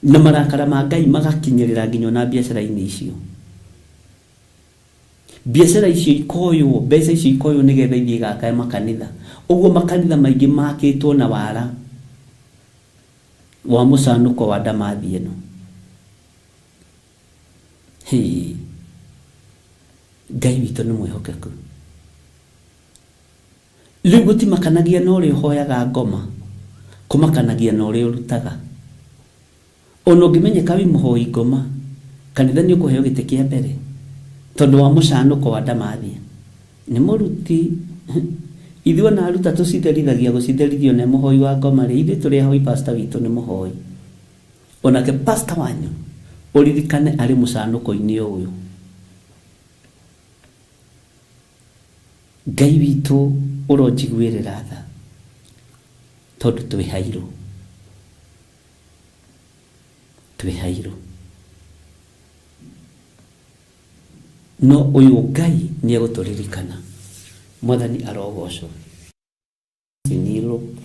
Na marakara ma Ngai magakinyirira nginya na biashara-ini icio. Biashara icio ikoyo, mbeca icio ikoyo nigetha ithie gakae makanitha. Uguo makanitha maingi makitwo na wara wa mucanuko wa ndamathi ino. Ngai witu ni mwihokeku. Riu gutimakanagia no ri hoyaga ngoma, kumakanagia no ri urutaga. Ono ngimenyeka wi muhoi ngoma, kanitha ni ukuheo gite kia mbere. Tondu wa mucanuko wa ndamathia ni muruti ithuo na aruta tucitherithagia gucitherithio na muhoi wa ngoma ri ithu turi hoi pastor witu ni muhoi. Onake pastor wanyu uririkane ari mucanuko-ini uyu. Ngai witu uronjiguirira tha tondu twi hairu. No uyu Ngai ni aguturirikana. Mwathani arogocwo. In Europe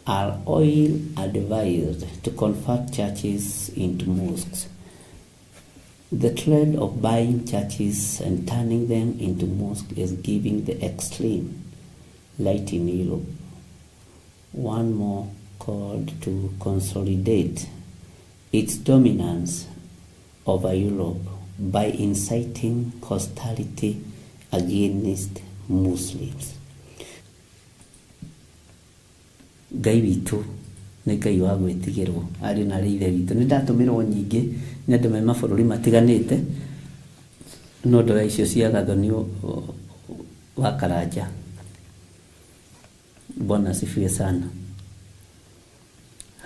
are oil advised to convert churches into mosques. The trend of buying churches and turning them into mosques is giving the extreme light in Europe. One more called to consolidate its dominance over Europe by inciting hostility against Muslims. Ngai witu ni Ngai wa gwitigirwo ari na rithe witu ni ndatumirwo nyingi ni andu me mabururi matiganite no ndora icio cia gathoni wa Karanja. Bwana asifiwe sana.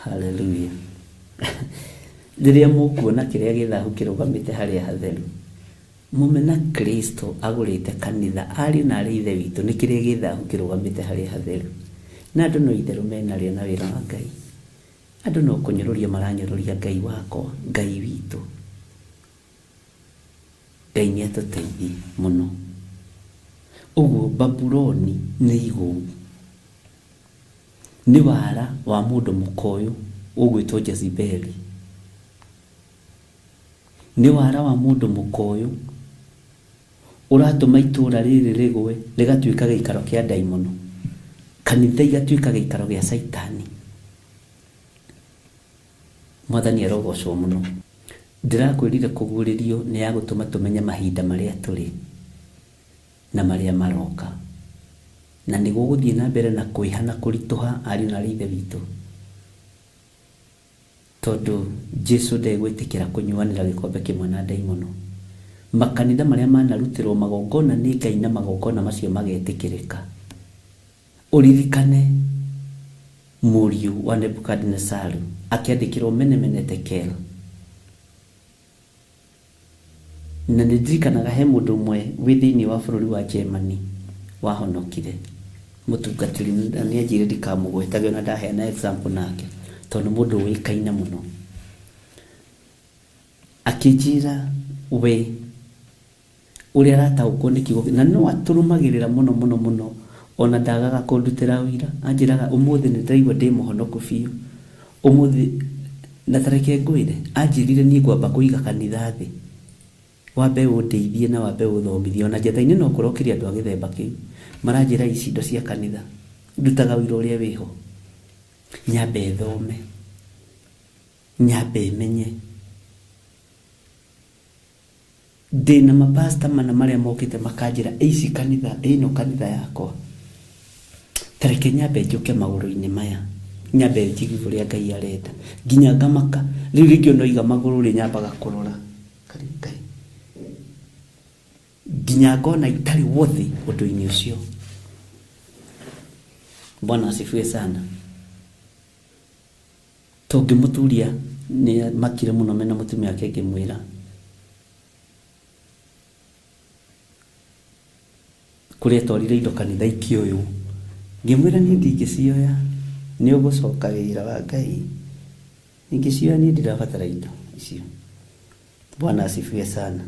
Haleluya. Rĩrĩa mũkuona kĩrĩa gĩthahu kĩrũgamĩte harĩa hatheru, mũmena Kristo agũrĩte kanitha, ariũ na arĩ ithe witũ, nĩ kĩrĩa gĩthahu kĩrũgamĩte harĩa hatheru. Na andũ no itherũ menarĩo na wĩra wa Ngai. Andũ no kũnyũrũria maranyũrũria Ngai wakwa, Ngai witũ. Ngai nĩ atũteithie mũno. Ũguo Babuloni nĩ igũu. Nĩ wara wa mũndũ mũkoyo ũgwĩtwo Jezebeli. Nĩ wara wa mũndũ mũkoyo ũratũma itũũra rĩrĩ rĩgwe rĩgatuĩka gĩikaro kĩa ndaimono, kanitha igatuĩka gĩikaro gĩa Saitani. Mwathani arogocwo mũno. Ndĩrakwĩrire kũguũrĩrio nĩ ya gũtũma tũmenye mahinda marĩa tũrĩ na marĩa maroka, na nĩguo gũthiĩ na mbere na kwĩha na kũritũha ariũ na ithe witũ, tondũ Jesũ ndegwĩtĩkĩra kũnyuanĩra gĩkombe kĩmwe na ndaimono. Makanitha marĩa manarutĩrwo magongona nĩ Ngai na magongona macio magetĩkĩrĩka. Ũririkane mũriũ wa Nebukadnezaru akĩandĩkĩrwo Menemene Tekel. Na nĩndirikanaga he mũndũ ũmwe wĩ thĩinĩ wa bũrũri wa Germany wahonokire, mũtungatĩri, na nĩanjĩrire ndikamũgwetage na ndaheana example nake tondũ mũndũ ũĩkaine mũno. Akĩnjĩra we ũrĩa arataũkwo nĩ kiugo, na no atũrũmagĩrĩra mũno mũno mũno, ona ndagaga kũndutĩra wĩra. Anjĩraga ũmũthĩ nĩ ndaigua ndĩ mũhonoku biũ, ũmũthĩ na tareke ngwĩre, anjĩrire niĩ ngwamba kũiga kanitha thĩ, wambe ũndeithie na wambe ũthomithie. Ona njatha-inĩ no kũrokĩria andũ a gĩthemba kĩu maranjĩra ici indo cia kanitha, ndutaga wĩra ũrĩa wĩho, nyambe thome, nyambe menye. Ndĩna mapasta mana marĩa mokĩte makanjĩra ici kanitha, ĩno kanitha yakwa, tareke nyambe njũke magũrũ-inĩ maya, nyambe njigue ũrĩa Ngai arenda, nginya ngamaka. Rĩu rĩngĩ noiga magũrũ rĩ nyambaga kũrora Ngai, nginya ngona itarĩ wothi ũndũ-inĩ ũcio. Bwana asifiwe sana. Tũngĩmũturia nĩ makire mũno mena mũtumia wake, ngĩmwĩra kũrĩa twarire indo kanitha ikĩũyũ, ngĩmwĩra niĩ ndingĩcioya, nĩ ũgũcoka wĩra wa Ngai, ingĩcioya niĩ ndirabatara indo icio. Bwana asifiwe sana.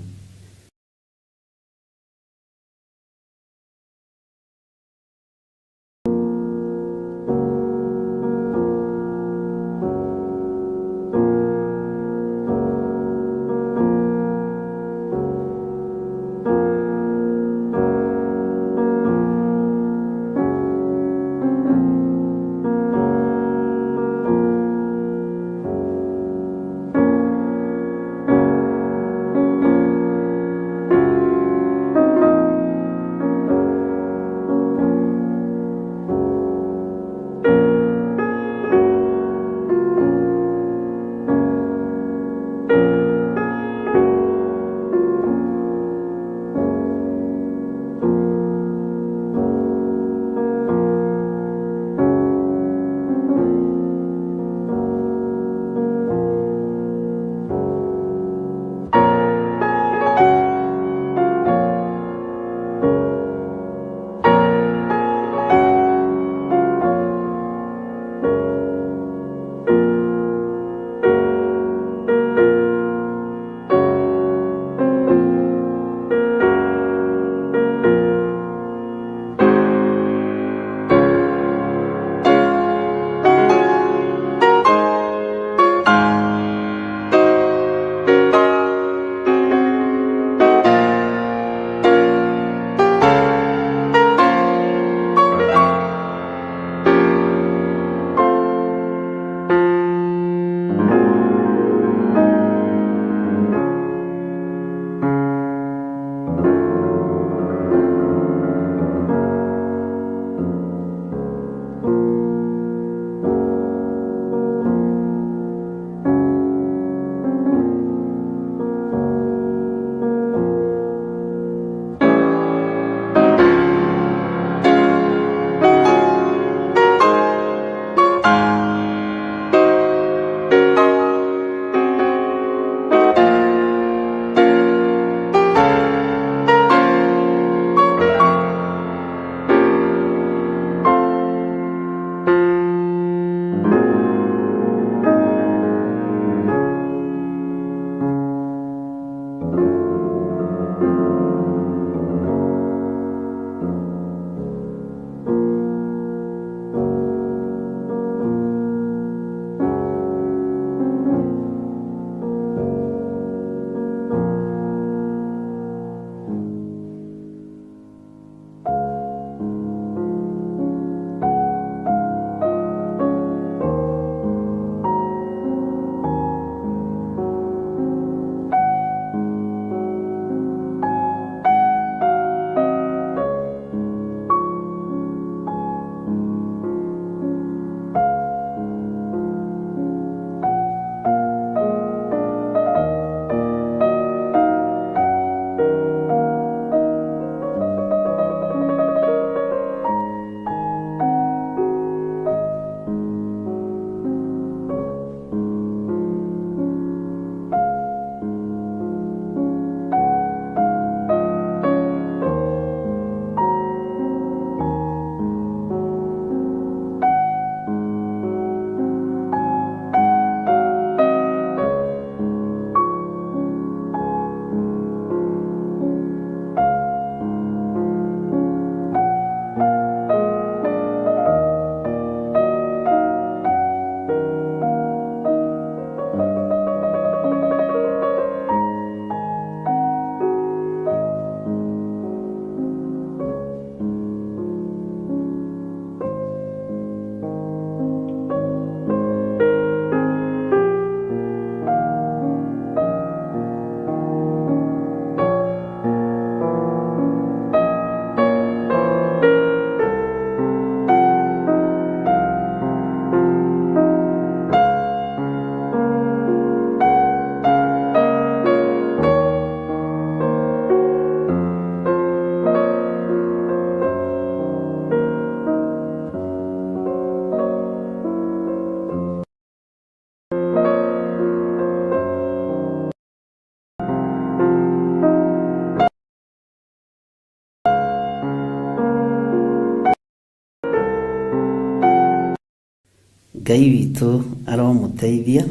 Ngai witũ aromũteithia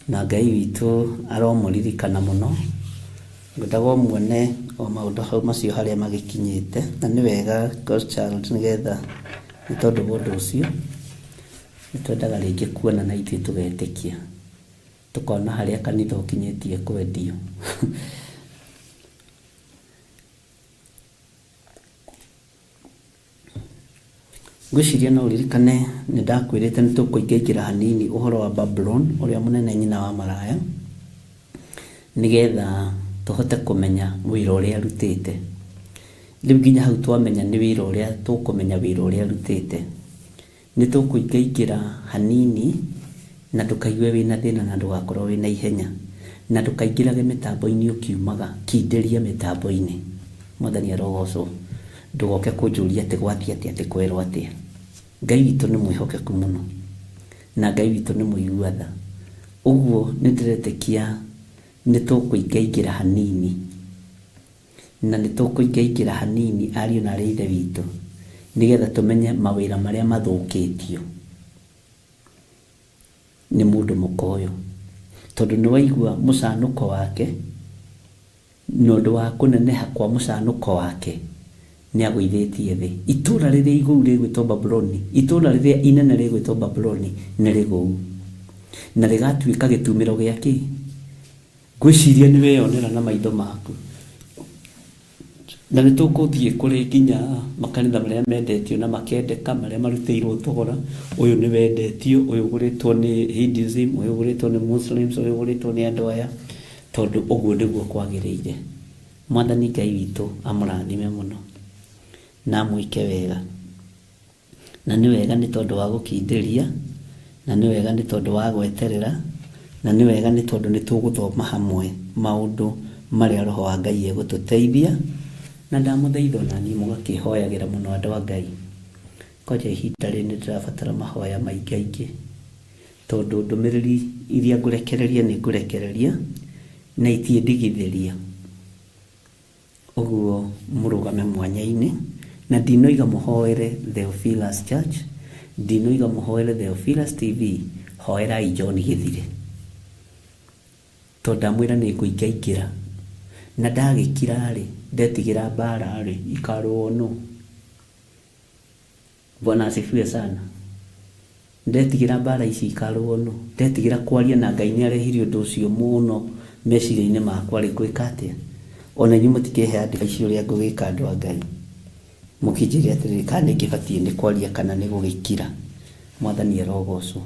na Ngai witũ aromũririkana mũno. Ngwendaga muone o maũndũ hau macio harĩa magĩkinyĩte, na nĩ wega Godchild nĩgetha nĩ tondũ wa ũndũ ũcio nĩ twendaga rĩngĩ kuona na ithuĩ tũgetĩkia, tũkona harĩa kanitha ũkinyĩtie kwendio. Ngwĩciria no ũririkane nĩ ndakwĩrĩte nĩ tũkũingĩra hanini ũhoro wa Babylon ũrĩa mũnene nyina wa maraya, nĩgetha tũhote kũmenya wĩra ũrĩa arutĩte. Rĩu nginya hau twamenya nĩ wĩra ũrĩa tũkũmenya wĩra ũrĩa arutĩte, nĩ tũkũingĩra hanini na ndũkaigue wĩna thĩna na ndũgakorwo wĩna ihenya, na ndũkaingĩrage mĩtambo-inĩ ũkiumaga kindĩria mĩtambo-inĩ. Mwathani arogocwo, ndũgoke kũnjũria atĩ gwathiĩ atĩa, atĩ kwerwo atĩa. Ngai witũ nĩ mwĩhokeku mũno na Ngai witũ nĩ mũigua tha. Ũguo nĩ ndĩretĩkia nĩ tũkũingĩra hanini, na nĩ tũkũingĩra hanini ariũ na arĩ ithe witũ, nĩgetha tũmenye mawĩra marĩa mathũkĩtio nĩ mũndũ mũkoyo, tondũ nĩ waigua mũcanũko wake, na ũndũ wa kũneneha kwa mũcanũko wake nĩ agũithĩtie thĩ. Itũũra rĩrĩa igũu rĩgwĩtwo Babuloni, itũũra rĩrĩa inene rĩgwĩtwo Babuloni nĩ rĩgũu na rĩgatuĩka gĩtumĩro gĩake. Ngwĩciria nĩ weyonera na maitho maku, na nĩ tũkũthiĩ kũrĩ nginya makanitha marĩa mendetio na makendeka, marĩa marutĩirwo thogora. Ũyũ nĩ wendetio, ũyũ ũgũrĩtwo nĩ Hinduism, ũyũ ũgũrĩtwo nĩ Muslims, ũyũ ũgũrĩtwo nĩ andũ aya, tondũ ũguo nĩguo kwagĩrĩire. Mwathani Ngai witũ amũrathime mũno na amwĩke wega, na nĩ wega nĩ tondũ wa gũkindĩria, na nĩ wega nĩ tondũ wa gweterera, na nĩ wega nĩ tondũ nĩ tũgũthoma hamwe maũndũ marĩa Roho wa Ngai egũtũteithia. Na ndamũthaitha ona niĩ mũgakĩhoyagĩra mũno andũ a Ngai. Koja ihinda rĩrĩ nĩ ndĩrabatara mahoya maingĩ, tondũ ndũmĩrĩri iria ngũrekereria nĩ ngũrekereria na itiĩndigithĩria. Ũguo mũrũgame mwanya-inĩ, na ndinoiga mũhoere Theophilus Church, ndinoiga mũhoere Theophilus TV, hoerai John Gĩthire, tondũ ndamwĩra nĩ ngũingĩra, na ndagĩkira-rĩ, ndetigĩra mbara-rĩ, ikarũo nũ. Bwana asifiwe sana. Ndetigĩra mbara ici ikarũo nũ, ndetigĩra kwaria na Ngai nĩ arehire ũndũ ũcio mũno meciria-inĩ makwa, rĩ ngwĩka atĩa? Ona inyuĩ mũtikĩhe advice ũrĩa ngũgĩka andũ a Ngai, mũkĩnjĩre atĩrĩrĩ kana nĩ ngĩbatiĩ nĩ kwaria kana nĩ gũgĩkira. Mwathani arogocwo.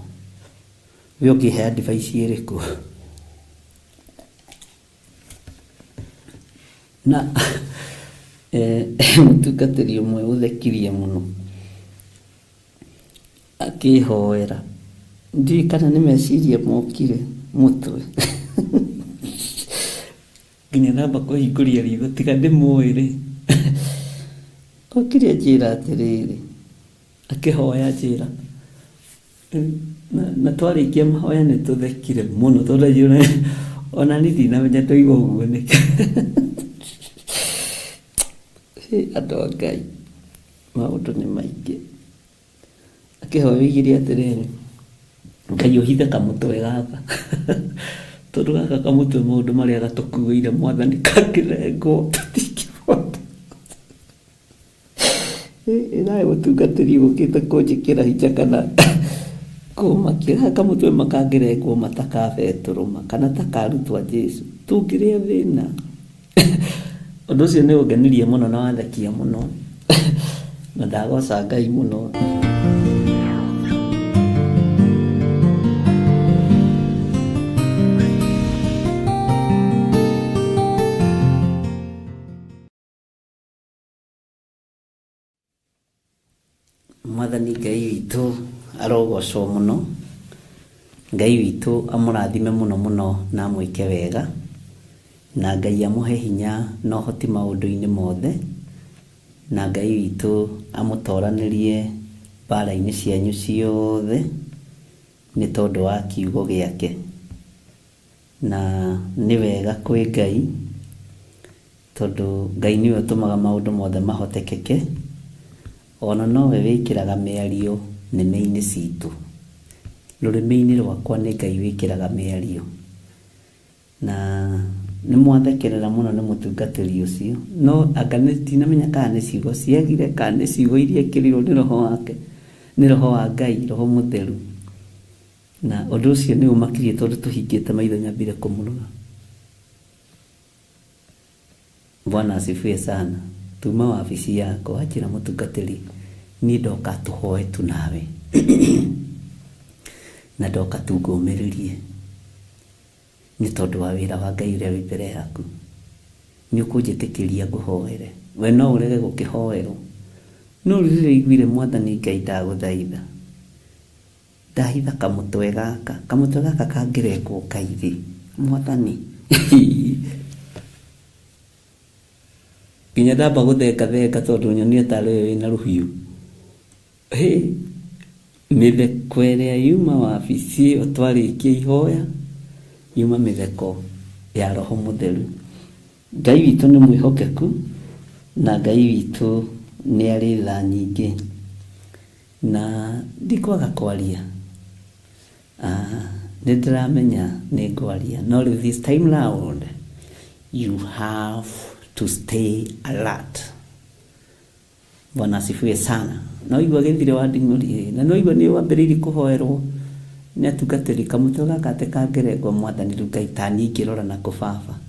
We ũngĩhe advice ĩrĩkũ? Na mũtungatĩri ũmwe ũthekirie mũno akĩhoera, ndiũĩ kana nĩ meciria mokire mũtwe, nginya namba kũhingũria ritho tiga ndĩmũĩ-rĩ. Okire njĩra atĩrĩrĩ, akĩhoya njĩra, na twarĩkia mahoya nĩ tũthekire mũno, tondũ ona niĩ ndinamenya ndoiga ũguo nĩkĩ. Andũ a Ngai maũndũ nĩ maingĩ. Akĩhoya oigire atĩrĩrĩ, Ngai ũhithe kamũtwe gaka, tondũ gaka kamũtwe maũndũ marĩa gatũkuĩire Mwathani kakĩrengwo tũtingĩhota. Nawe mũtungatĩri ũgũkĩte kũnjĩkĩra hinya kana kũmakia, gaka kamũtwe makangĩrengwo matakabetũrũma kana takarutwo Jesũ, tũngĩrĩa thĩna. Ũndũ ũcio nĩ ũngenirie mũno na wathekia mũno, na ndagoca Ngai mũno. Mwathani Ngai witũ arogocwo mũno, Ngai witũ amũrathime mũno mũno na amwĩke wega, na Ngai amũhe hinya na ũhoti maũndũ-inĩ mothe, na Ngai witũ amũtoranĩrie mbara-inĩ cianyu ciothe nĩ tondũ wa kiugo gĩake. Na nĩ wega kwĩ Ngai, tondũ Ngai nĩwe ũtũmaga maũndũ mothe mahotekeke, ona nowe wĩkĩraga mĩario nĩmĩ-inĩ citũ. rurimi-inĩ rwakwa nĩ Ngai wĩkĩraga mĩario, na nĩ mwathekerera mũno nĩ mũtungatĩri ũcio, no anga ndinamenya kana nĩ ciugo ciagire kana nĩ ciugo iria ekĩrirwo nĩ roho wake, nĩ roho wa Ngai, roho mũtheru, na ũndũ ũcio nĩ ũmakirie tondũ tũhingĩte maitho nyambire kũmũrora. Bwana asifiwe sana. Tuma wabici yako anjĩra mũtungatĩri, niĩ ndoka tũhoe tu nawe na ndoka tu ngũmĩrĩrie nĩ tondũ wa wĩra wa Ngai ũrĩa wĩ mbere yaku. Nĩ ũkũnjĩtĩkĩria ngũhoere, we no ũrege gũkĩhoerwo, no rĩrĩa iguire Mwathani Ngai ndagũthaitha, ndahitha kamũtwe gaka kangĩrekwo kaithĩ Mwathani nginya ndamba gũthengathenga tondũ nyonire tarĩ we wĩna rũhiũ. Mĩtheko ĩrĩa yuma wabici ĩyo twarĩkia ihoya, yuma mĩtheko ya roho mũtheru. Ngai witũ nĩ mwĩhokeku, na Ngai witũ nĩ arĩ tha nyingĩ, na ndikwaga kwaria, nĩ ndĩramenya nĩ ngwaria, no this time round you have to stay alert. Bwana asifiwe sana. No igua gĩthire wa nding'ũri, na no igua nĩ wambĩrĩirie kũhoerwo nĩ atungatĩri, kamũtwe gaka atĩ kangĩrengwo Mwathani, rĩu Ngai ta niĩ ngĩrora na kũbaba,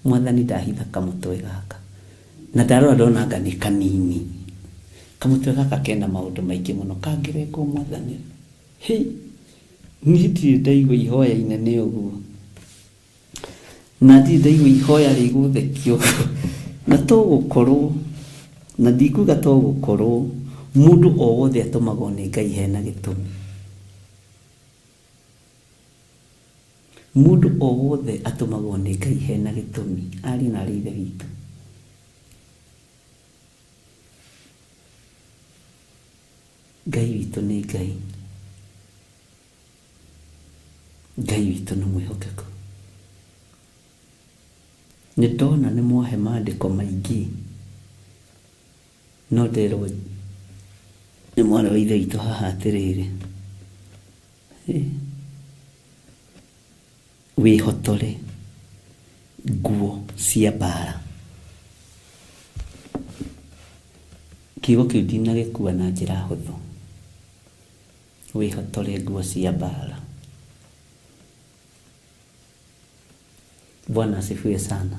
Mwathani ndahitha kamũtwe gaka, na ndarora ndona anga nĩ kanini, kamũtwe gaka kena maũndũ maingĩ mũno, kangĩrengwo Mwathani. Niĩ ndirĩ ndaigua ihoya inene ũguo, na ndirĩ ndaigua ihoya rĩgũthekio na tũgũkorwo, na ndikuga tũgũkorwo, mũndũ o wothe atũmagwo nĩ Ngai hena gĩtũmi. Mũndũ o wothe atũmagwo nĩ Ngai hena gĩtũmi, ari na ithe witũ. Ngai witũ nĩ Ngai, Ngai witũ nĩ mwĩhokeku. Nĩ ndona nĩ mwahe maandĩko maingĩ, no nderwo nĩ mwana wa ithe witũ haha atĩrĩrĩ, wĩhotore nguo cia mbara. Kiugo kĩu ndinagĩkua na njĩra hũthũ, wĩhotore nguo cia mbara. Bwana asifiwe sana.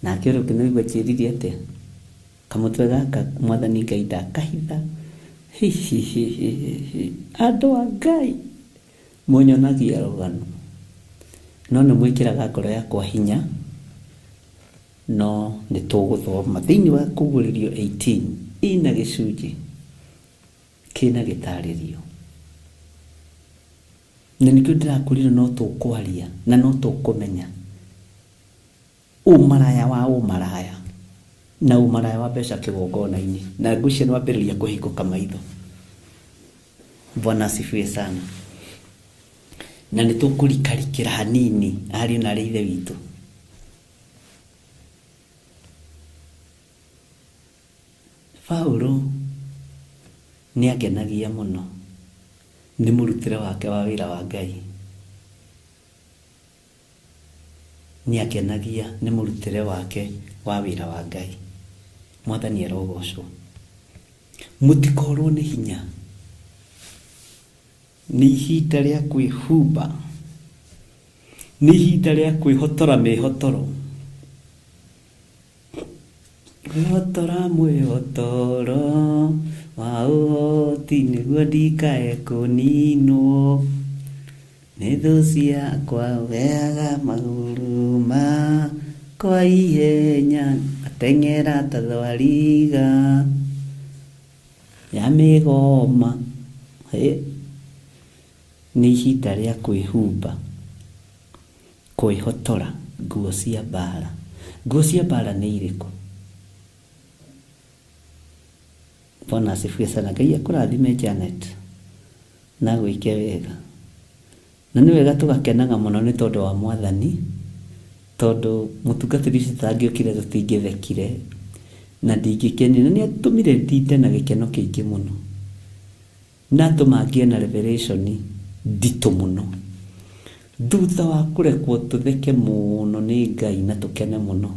Na kĩoro kĩnaigua njĩrire atĩa, kamũtwe gaka Mwathani Ngai ndakahitha. Andũ a Ngai mũnyonagia rũgano, no nĩ mwĩkĩraga ngoro yakwa hinya, no nĩ tũgũthoma thĩinĩ wa Kũguũrĩrio 18 ina gĩcunjĩ kĩna gĩtarĩrio, na nĩkĩo ndĩrakũrire no tũkwaria na no tũkũmenya ũmaraya wa ũmaraya na ũmaraya wa mbeca kĩgongona-inĩ, na ngwĩciria nĩ wambĩrĩria kũhingũka maitho. Bwana asifiwe sana. Na nĩ tũkũrikarikĩra hanini ariũ na arĩ ithe witũ. Paulo nĩ agenagia mũno nĩ mũrutĩre wake wa wĩra wa Ngai, nĩ agenagia nĩ mũrutĩre wake wa wĩra wa Ngai. Mwathani arogocwo. Mũtikorwo nĩ hinya, nĩ ihinda rĩa kwĩhumba, nĩ ihinda rĩa kwĩhotora mĩhotoro. Kwĩhotora mwĩhotoro wa ũhoti nĩguo ndikae kũninwo nĩ thũ ciakwa, weaga magũrũ makwa ihenya, ateng'era ta thwariga ya mĩgoma. Nĩ ihinda rĩa kwĩhumba, kwĩhotora nguo cia mbara. Nguo cia mbara nĩ irĩkũ? Bwana asifiwe sana. Ngai akũrathime Janet na gwĩke wega, na nĩ wega tũgakenaga mũno nĩ tondũ wa Mwathani, tondũ mũtungatĩri ũcio tangĩokire tũtingĩthekire na ndingĩkenire, na nĩ atũmire ndinde na gĩkeno kĩingĩ mũno, na atũma ngĩe na revelation nditũ mũno. Thutha wa kũrekwo tũtheke mũno nĩ Ngai na tũkene mũno,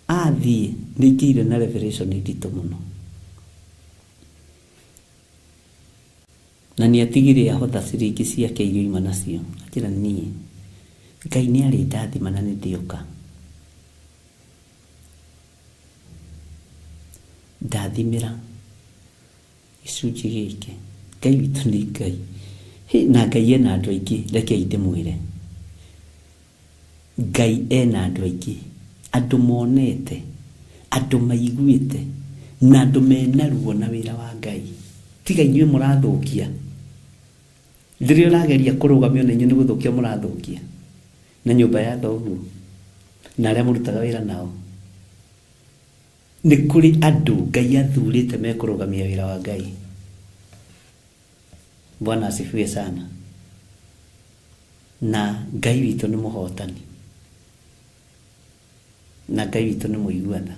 athiĩ nĩingĩire na revelation nditũ mũno, na nĩatigire ahotha ciringi ciake iria ima nacio. Akĩra niĩ Ngai nĩarĩ ndathima na nĩndĩũka. Ndathimĩra gĩcunjĩ gĩkĩ. Ngai witũ nĩ Ngai. Na Ngai ena andũ aingĩ, rekei ndĩmwĩre. Ngai ena andũ aingĩ, andũ monete, andũ maiguĩte, na andũ mena ruo na wĩra wa Ngai. Tiga inyuĩ mũrathũkia. Rĩrĩa ũrageria kũrũgamio na inyuĩ nĩ gũthũkia mũrathũkia, na nyũmba ya thoguo na arĩa mũrutaga wĩra nao. Nĩ kũrĩ andũ Ngai athurĩte mekũrũgamia wĩra wa Ngai. Bwana asifiwe sana. Na Ngai witũ nĩ mũhotani, na Ngai witũ nĩ mũiguana.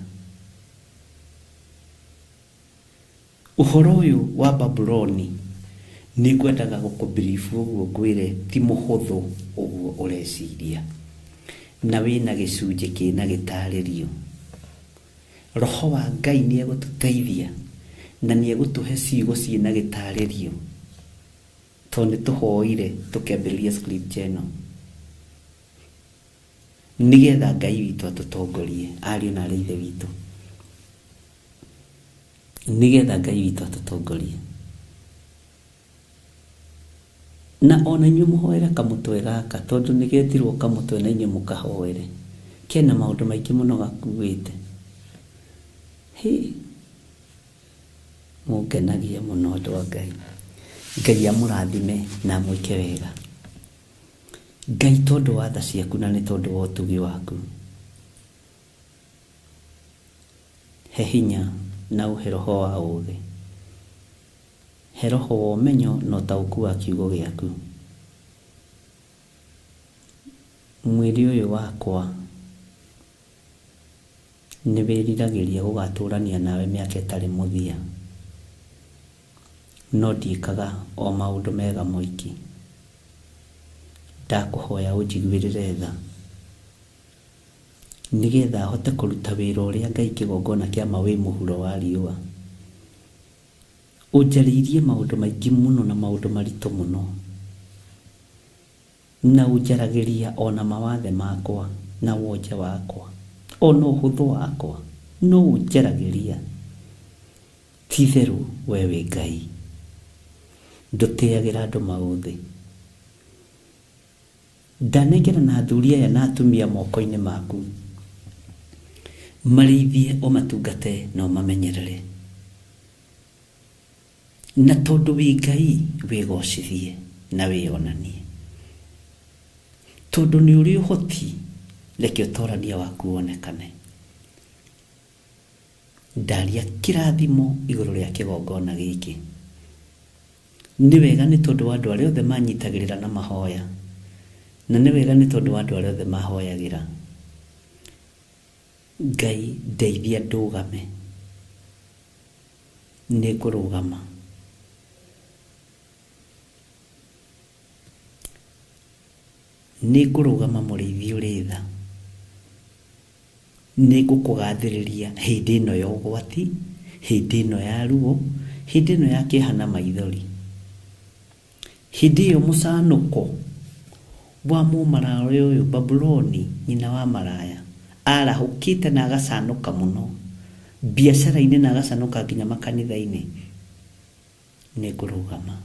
Ũhoro ũyũ wa Babuloni nĩ ngwendaga gũkũbirifu ũguo ngwĩre ti mũhũthũ ũguo ũreciria, na wĩna gĩcunjĩ kĩna gĩtarĩrio. Roho wa Ngai nĩ egũtũteithia na nĩ egũtũhe ciugo ciĩna gĩtarĩrio, tondũ nĩ tũhoire tũkĩambĩrĩria scripture ĩno, nĩgetha Ngai witũ atũtongorie, ariũ na aarĩ a Ithe witũ, nĩgetha Ngai witũ atũtongorie. Na ona inyuĩ mũhoere kamũtwe gaka, tondũ nĩgetirwo kamũtwe na inyuĩ mũkahoere. Kena maũndũ maingĩ mũno gakuĩte. Mũngenagia mũno andũ a Ngai. Ngai amũrathime na amwĩke wega. Ngai tondũ wa tha ciaku na nĩ tondũ wa ũtugi waku, he hinya na ũhe roho wa ũũgĩ, he roho wa ũmenyo na ũtaũku wa kiugo gĩaku. Mwĩrĩ ũyũ wakwa nĩ wĩriragĩria gũgatũrania nawe mĩaka ĩtarĩ mũthia, no ndiĩkaga o maũndũ mega moiki. Ndakũhoya ũnjiguĩrĩre tha, nĩgetha hote kũruta wĩra ũrĩa Ngai kĩgongona kĩa mawĩ mũhuro wa riũa. Ũnjarĩirie maũndũ maingĩ mũno na maũndũ maritũ mũno, na ũnjaragĩria ona mawathe makwa na wonje wakwa, ona ũhũthũ wakwa, no ũnjaragĩria. Ti-itherũ we wĩ Ngai, ndũtĩagĩra andũ maũthĩ. Ndanengera na athuri aya na atumia moko-inĩ maku, marĩithie ũmatungate na ũmamenyerere. Na tondũ wĩ Ngai, wĩgocithie na wĩonanie, tondũ nĩ ũrĩ ũhoti, reke ũtorania waku wonekane. Ndaria kĩrathimo igũrũ rĩa kĩgongona gĩkĩ. Nĩ wega nĩ tondũ wa andũ arĩa othe manyitagĩrĩra na mahoya, na nĩ wega nĩ tondũ wa andũ arĩa othe mahoyagĩra. Ngai ndeithia ndũgame. Nĩ ngũrũgama. Nĩ ngũrũgama mũrĩithi ũrĩ tha. Nĩ ngũkũgathĩrĩria hĩndĩ ĩno ya ũgwati, hĩndĩ ĩno ya ruo, hĩndĩ ĩno ya kĩeha na maithori. Hĩndĩ ĩyo mũcanũko wa mũmaraya ũyũ Babuloni, nyina wa maraya, arahũkĩte na agacanũka mũno biacara-inĩ na agacanũka nginya makanitha-inĩ. Nĩ ngũrũgama.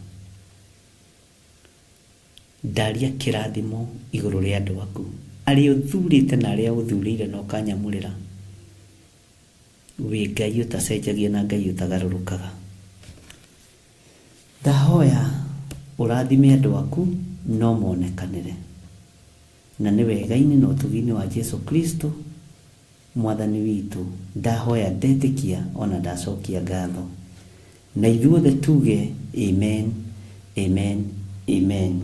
Ndaria kĩrathimo igũrũ rĩa andũ aku, arĩa ũthurĩte na arĩa ũthurĩire na ũkanyamũrĩra. Wĩ Ngai ũtacenjagia na Ngai ũtagarũrũkaga. Ndahoya ũrathime andũ aku no monekanĩre, na nĩ wega-inĩ na ũtugi-inĩ wa Jesũ Kristo mwathani witũ. Ndahoya ndetĩkia ona ndacokia ngatho, na ithuothe tuge amen, amen, amen.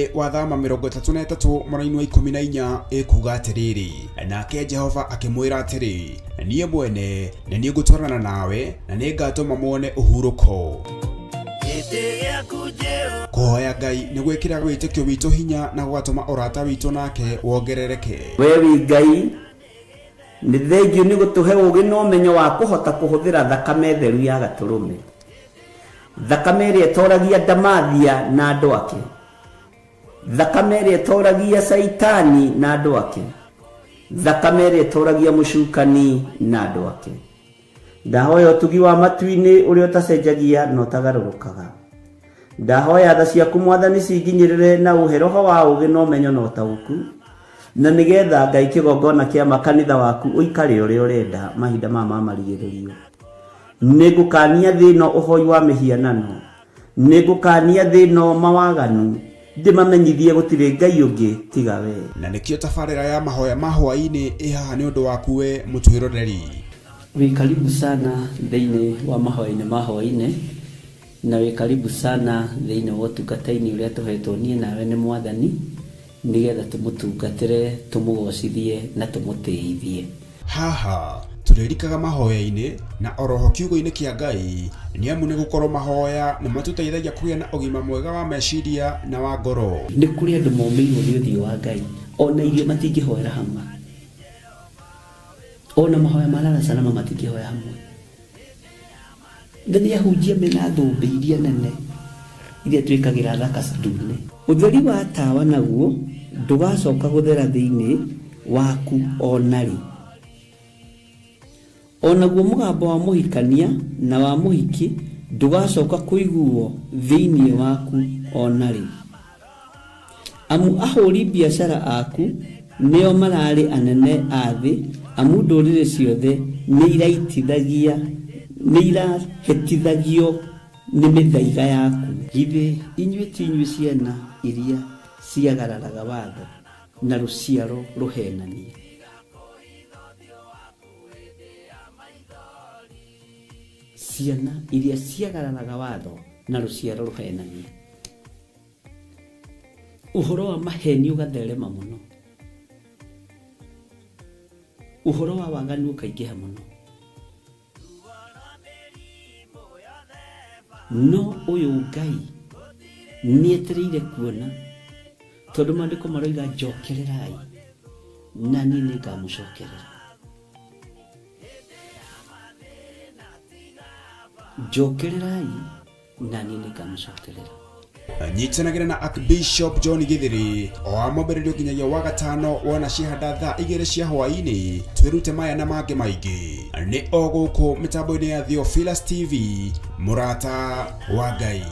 nĩ wathama 33 mweri wa 14 ĩkuga atĩrĩrĩ, nake Jehova akĩmwĩra atĩrĩ, niĩ mwene nĩ niĩ ngũtwarana nawe na nĩ ngatũma muone ũhurũko. Kũhoya Ngai nĩ gwĩkĩra wĩtĩkio witũ hinya na gwatũma ũrata witũ nake wongerereke. We wi Ngai nĩ thengiũ nĩ gũtũhe ũũgĩ na ũmenyo wa kũhota kũhũthĩra thakame theru ya Gatũrũme, thakame ĩrĩa ĩtoragia ndamathia na andũ ake, thakame ĩrĩa ĩtoragia Saitani na andũ ake, thakame ĩrĩa ĩtoragia mũcukani na andũ ake. Ndahoya ũtugi wa matu-inĩ ũrĩa ũtacenjagia na ũtagarũrũkaga. Ndahoya tha ciaku Mwathani cinginyĩrĩre na ũhe roho wa ũũgĩ na ũmenyo na ũtaũku, na nĩgetha Ngai kĩgongona kĩa makanitha waku ũikare ũrĩa ũrenda mahinda ma marigĩrĩrio. Nĩngũkania thĩno ũhoi wa mĩhianano, nĩngũkania thĩno mawaganu, ndĩmamenyithie gũtirĩ Ngai ũngĩ tiga we. Na nĩkĩo tabarĩra ya mahoya ma hwaĩ-inĩ ĩhaha nĩ ũndũ waku we mũtwĩroreri. Wĩ karibu sana thĩinĩ wa mahoya-inĩ ma hwaĩ-inĩ, na wĩ karibu sana thĩinĩ wa ũtungata-inĩ ũrĩa tũhetwo niĩ nawe nĩ Mwathani, nĩgetha tũmũtungatĩre, tũmũgocithie na tũmũtĩithie. Haha tũrĩrikaga mahoya-inĩ na oroho kiugo-inĩ kĩa Ngai, nĩ amu nĩ gũkorwo mahoya nĩ matũteithagia kũgĩa na ũgima mwega wa meciria na wa ngoro. Nĩ kũrĩ andũ momĩirwo nĩ ũthiũ wa Ngai, ona irio matingĩhoera hamwe, ona mahoya marara salama matingĩhoya hamwe. Nĩ ahunjia mena thũmbĩ iria nene iria twĩkagĩra thaka ndune. Ũtheri wa tawa naguo ndũgacoka gũthera thĩinĩ waku onarĩ. Onaguo mũgambo wa mũhikania na wa mũhiki ndũgacoka kũiguo thĩinĩ waku onarĩ. Amu ahũri biacara aku nĩo mararĩ anene a thĩ, amu ndũrĩrĩ ciothe nĩ irahĩtithagio nĩ mĩthaiga yaku. Githĩ inyuĩ ti inyuĩ ciana iria ciagararaga watho na rũciaro rũhenanie? Ciana iria ciagararaga watho na rũciaro rũhenanie. Ũhoro wa maheni ũgatherema mũno, ũhoro wa waganu ũkaingĩha mũno. No ũyũ Ngai nĩetereire kuona, tondũ maandĩko maroiga njokererai na niĩ nĩngamũcokerera. Njokererai na niĩ nĩngamũcokerera. Nyitanagĩra na Archbishop John Githiri o amwambĩrĩrio nginyagia wa gatano wona cihanda thaa 2 cia hwaĩ-inĩ. Twĩrute maya na mangĩ maingĩ nĩ o gũkũ mĩtambo-inĩ ya Theophilus TV, mũrata wa Ngai.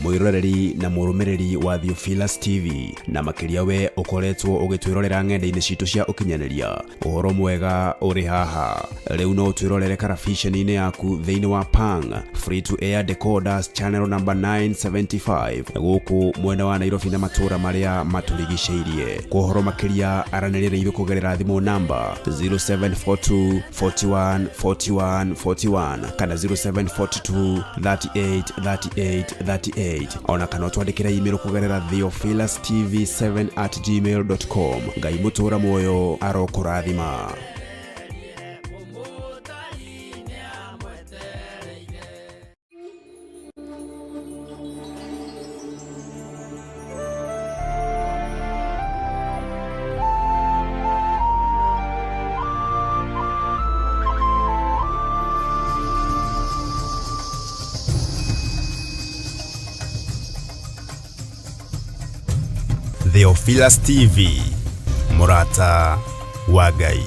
Mwiroreri na mũrũmĩrĩri wa Theophilus TV, na makĩria we ũkoretwo ũgĩtwĩrorera ng'enda-inĩ citũ cia ũkinyanĩria, ũhoro mwega ũrĩ haha. Rĩu no twĩrorere karabiceni-inĩ yaku thĩinĩ wa Pang free to air decoders channel number 975 gũkũ mwena wa Nairobi na matũra marĩa matũrigicĩirie. Kwa ũhoro makĩria aranĩrĩra ithuĩ kũgerera thimũ namba 0742 41 41 41 kana 0742 38 38 38, ona kana twandĩkĩra email kũgerera theophilustv7@gmail.com. Ngai mũtũra muoyo arokũrathima. Theophilus TV, mũrata wa Ngai.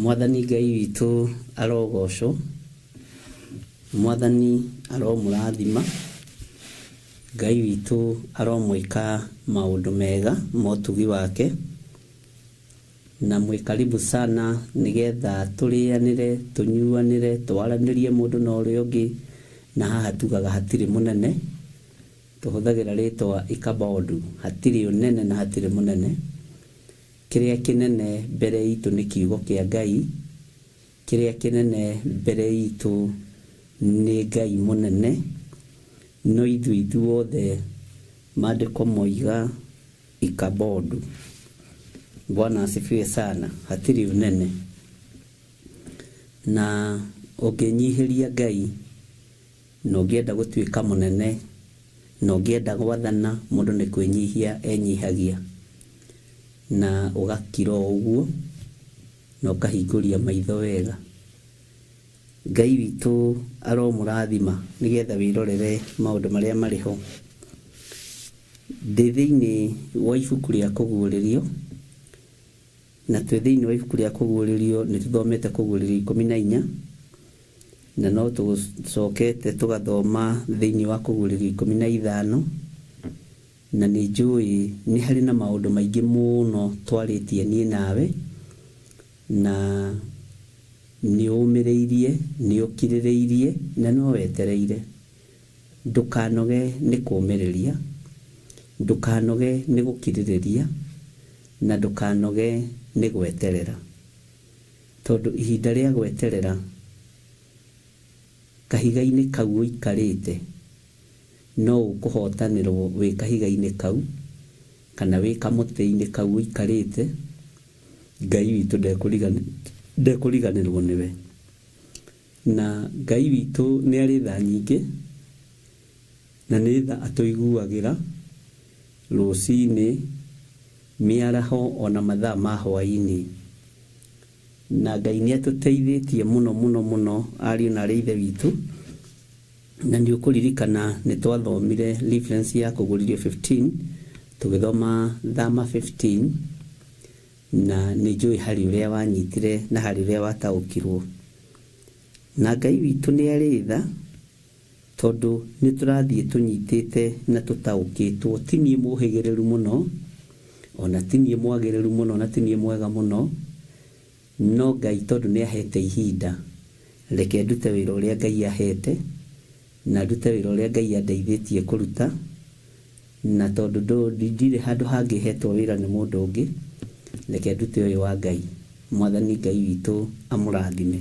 Mwathani Ngai witũ arogocwo, Mwathani aromũrathima, Ngai witũ aromwĩka maũndũ mega ma ũtugi wake, na mwĩ karibu sana nigetha tũrĩanĩre, tũnyuanĩre, twaranĩrie mũndũ na ũrĩa ũngĩ, na haha tugaga hatirĩ mũnene, tũhũthagĩra rĩtwa ikabodu, hatirĩ ũnene na hatirĩ mũnene. Kĩrĩa kĩnene mbere itũ nĩ kiugo kĩa Ngai, kĩrĩa kĩnene mbere itũ nĩ Ngai mũnene, no ithuothe maandĩko moiga ikabodu. Bwana asifiwe sana, hatirĩ ũnene. Na ũngĩnyihĩria Ngai, na ũngĩenda gũtuĩka mũnene, na ũngĩenda gwathana, mũndũ nĩ kwĩnyihia enyihagia, na ũgakira ũguo, na ũkahingũria maitho wega. Ngai witũ aromũrathima nigetha wĩrorere maũndũ marĩa marĩ ho. Ndĩ thĩinĩ wa ibuku rĩa kũguũrĩrio, na twĩ thĩinĩ wa ibuku rĩa kũguũrĩrio nĩ tũthomete kũguũrĩrio 14, na no tũcokete tũgathoma thĩinĩ wa kũguũrĩrio 15, na nĩ njũĩ nĩ harĩ na maũndũ maingĩ mũno twarĩtie niĩ nawe, na nĩ ũmĩrĩirie, nĩ ũkirĩrĩirie, na no wetereire. Ndũkanoge nĩ kũũmĩrĩria, ndũkanoge nĩ gũkirĩrĩria, na ndũkanoge nĩ gweterera, tondũ ihinda rĩa gweterera, kahiga-inĩ kau ũikarĩte, no ũkũhotanĩrwo wĩ kahiga-inĩ kau, kana wĩ kamũtĩ-inĩ kau ũikarĩte. Ngai witũ ndekũriganĩrwo nĩwe. Na Ngai witũ nĩ arĩ tha nyingĩ, na nĩ tha atũiguagĩra rũcinĩ, mĩaraho, ona mathaa ma hwaĩ-inĩ. Na Ngai nĩ atũteithĩtie mũno mũno mũno, ariũ na arĩ ithe witũ. Na nĩ ũkũririkana nĩ twathomire reference ya kũguũrĩrio 15, tũgĩthoma Thama 15, na nĩ njũĩ harĩ ũrĩa wanyitire na harĩ ũrĩa wataũkirwo. Na Ngai witũ nĩ arĩ tha, tondũ nĩ tũrathiĩ tũnyitĩte na tũtaũkĩtwo. Ti niĩ mũhĩgĩrĩru mũno, ona ti niĩ mwagĩrĩru mũno, na ti niĩ mwega mũno, no Ngai tondũ nĩ ahete ihinda, reke ndute wĩra ũrĩa Ngai ahete, na ndute wĩra ũrĩa Ngai andeithĩtie kũruta. Na tondũ ndirĩ handũ hangĩ hetwo wĩra nĩ mũndũ ũngĩ, reke ndute ũyũ wa Ngai. Mwathani Ngai witũ amũrathime.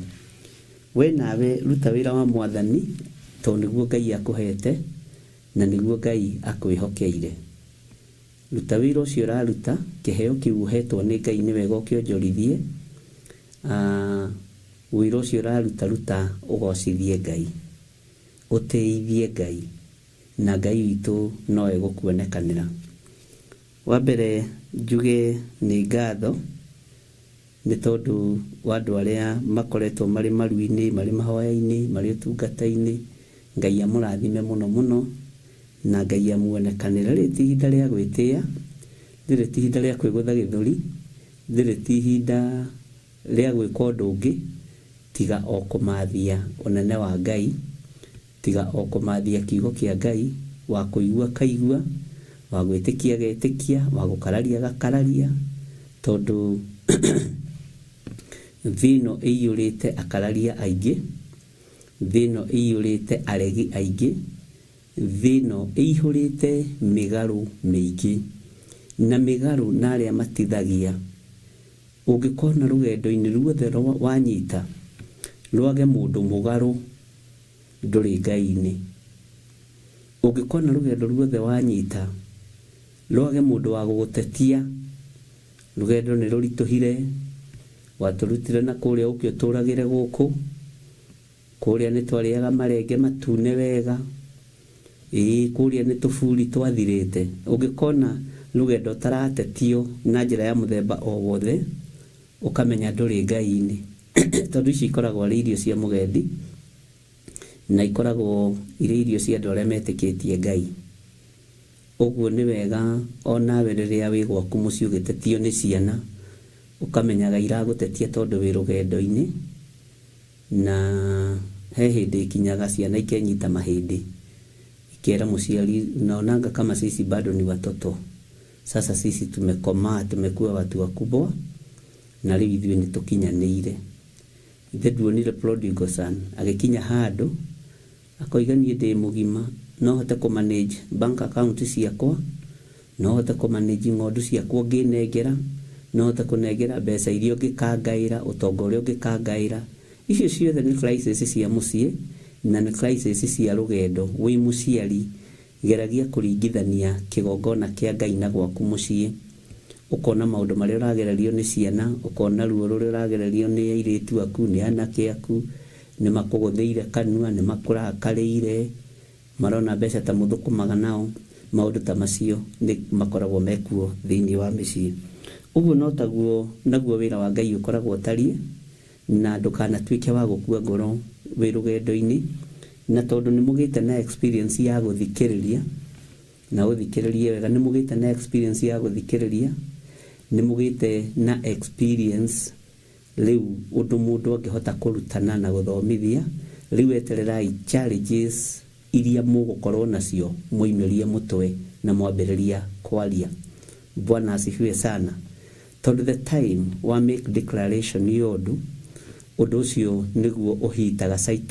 We nawe ruta wĩra wa Mwathani, tondũ nĩguo Ngai akũhete, na nĩguo Ngai akwĩhokeire. Ruta wĩra ũcio ũraruta, kĩheo kĩu ũhetwo nĩ Ngai nĩ wega ũkĩonjorithie. Wĩra ũcio ũraruta ũgocithie Ngai, ũtĩithie Ngai, na Ngai witũ no egũkuonekanĩra. Wa mbere njuge nĩ ngatho, nĩ tondũ wa andũ arĩa makoretwo marĩ maru-inĩ, marĩ mahoya-inĩ, marĩ ũtungata-inĩ. Ngai amũrathime mũno mũno, na Ngai amuonekanĩra. Rĩrĩ ti ihinda rĩa gwĩtĩĩa, rĩrĩ ti ihinda rĩa kwĩgũtha gĩthũri, rĩrĩ ti ihinda rĩa gwĩka ũndũ ũngĩ, tiga o kũmathia ũnene wa Ngai, tiga o kũmathia kiugo kĩa Ngai, wa kũigua kaigua, wa gwĩtĩkia getĩkia, wa gũkararia gakararia, tondũ thĩno ĩiyũrĩte akararia aingĩ, thĩno ĩiyũrĩte aregi aingĩ, thĩno ĩihũrĩte mĩgarũ mĩingĩ, na mĩgarũ na arĩa matithagia. Ũngĩkona rũgendo-inĩ ruothe wanyita rwage mũndũ mũgarũ, ndũrĩ Ngai-inĩ. Ũngĩkona rũgendo ruothe wanyita rwage mũndũ wa gũgũtetia, rũgendo nĩ rũritũhire, watũrutire na kũrĩa ũkĩo tũragĩre gũkũ, kũrĩa nĩ twarĩaga marenge matune wega, kũrĩa nĩ tũburi twathirĩte. Ũngĩkona rũgendo taratetio na njĩra ya mũthemba o wothe, ũkamenya ndũrĩ Ngai-inĩ. Tondũ ici ikoragwo arĩ irio cia mũgendi, na ikoragwo irĩ irio cia andũ arĩa metĩkĩtie Ngai. Ũguo nĩ wega onawe rĩrĩa wĩ gwaku mũciĩ ũgĩtetio nĩ ciana, ukamenyaga iragutetia tondu wi rugendo-ini na he hindi kinyaga ciana ikenyita mahindi ikera muciari naonanga kama sisi bado ni watoto. Sasa sisi tumekomaa, tumekuwa watu wakubwa na riu ithuĩ nĩ tũkinyanĩire. Ithe nduonire prodigal son agĩkinya handũ akoiga niĩ ndĩ mũgima no hote kũmanage bank account ciakwa, no hote kũmanage ng'ondu ciakwa ngĩnengera, no hote kũnengera mbeca iria ũngĩkangaĩra, ũtonga ũrĩa ũngĩkangaĩra. Icio ciothe nĩ crisis cia mũciĩ na nĩ crisis cia rũgendo. Wĩ mũciari geragia kũringithania kĩgongona kĩa Ngai na gwaku mũciĩ, ukona maundu marĩa ũragererio nĩ ciana, ukona ruo rũrĩa ũragererio nĩ airĩtu aku, nĩ anake aku, nĩ makũgũthĩire kanua, nĩ makũrakarĩire, marona mbeca ta mũthũkũmaga nao. Maũndũ ta macio nĩ makoragwo mekuo thĩinĩ wa mĩciĩ. Ũguo no taguo naguo wĩra wa Ngai ũkoragwo ũtariĩ, na ndũkanatuĩke wa gũkua ngoro wĩ rũgendo-inĩ. Na tondũ nĩ mũgĩte na experience ya gũthikĩrĩria na ũthikĩrĩrie wega, nĩ mũgĩte na experience ya gũthikĩrĩria, nĩ mũgĩte na experience rĩu ũndũ mũndũ angĩhota kũrutana na gũthomithia. Rĩu etererai challenges iria mũgũkorwo nacio moimĩrie mũtwe na mwambĩrĩria kwaria. Bwana asifiwe sana. Tondũ the time wa make declaration ya ũndũ ũcio nĩguo ũhitaga Satan.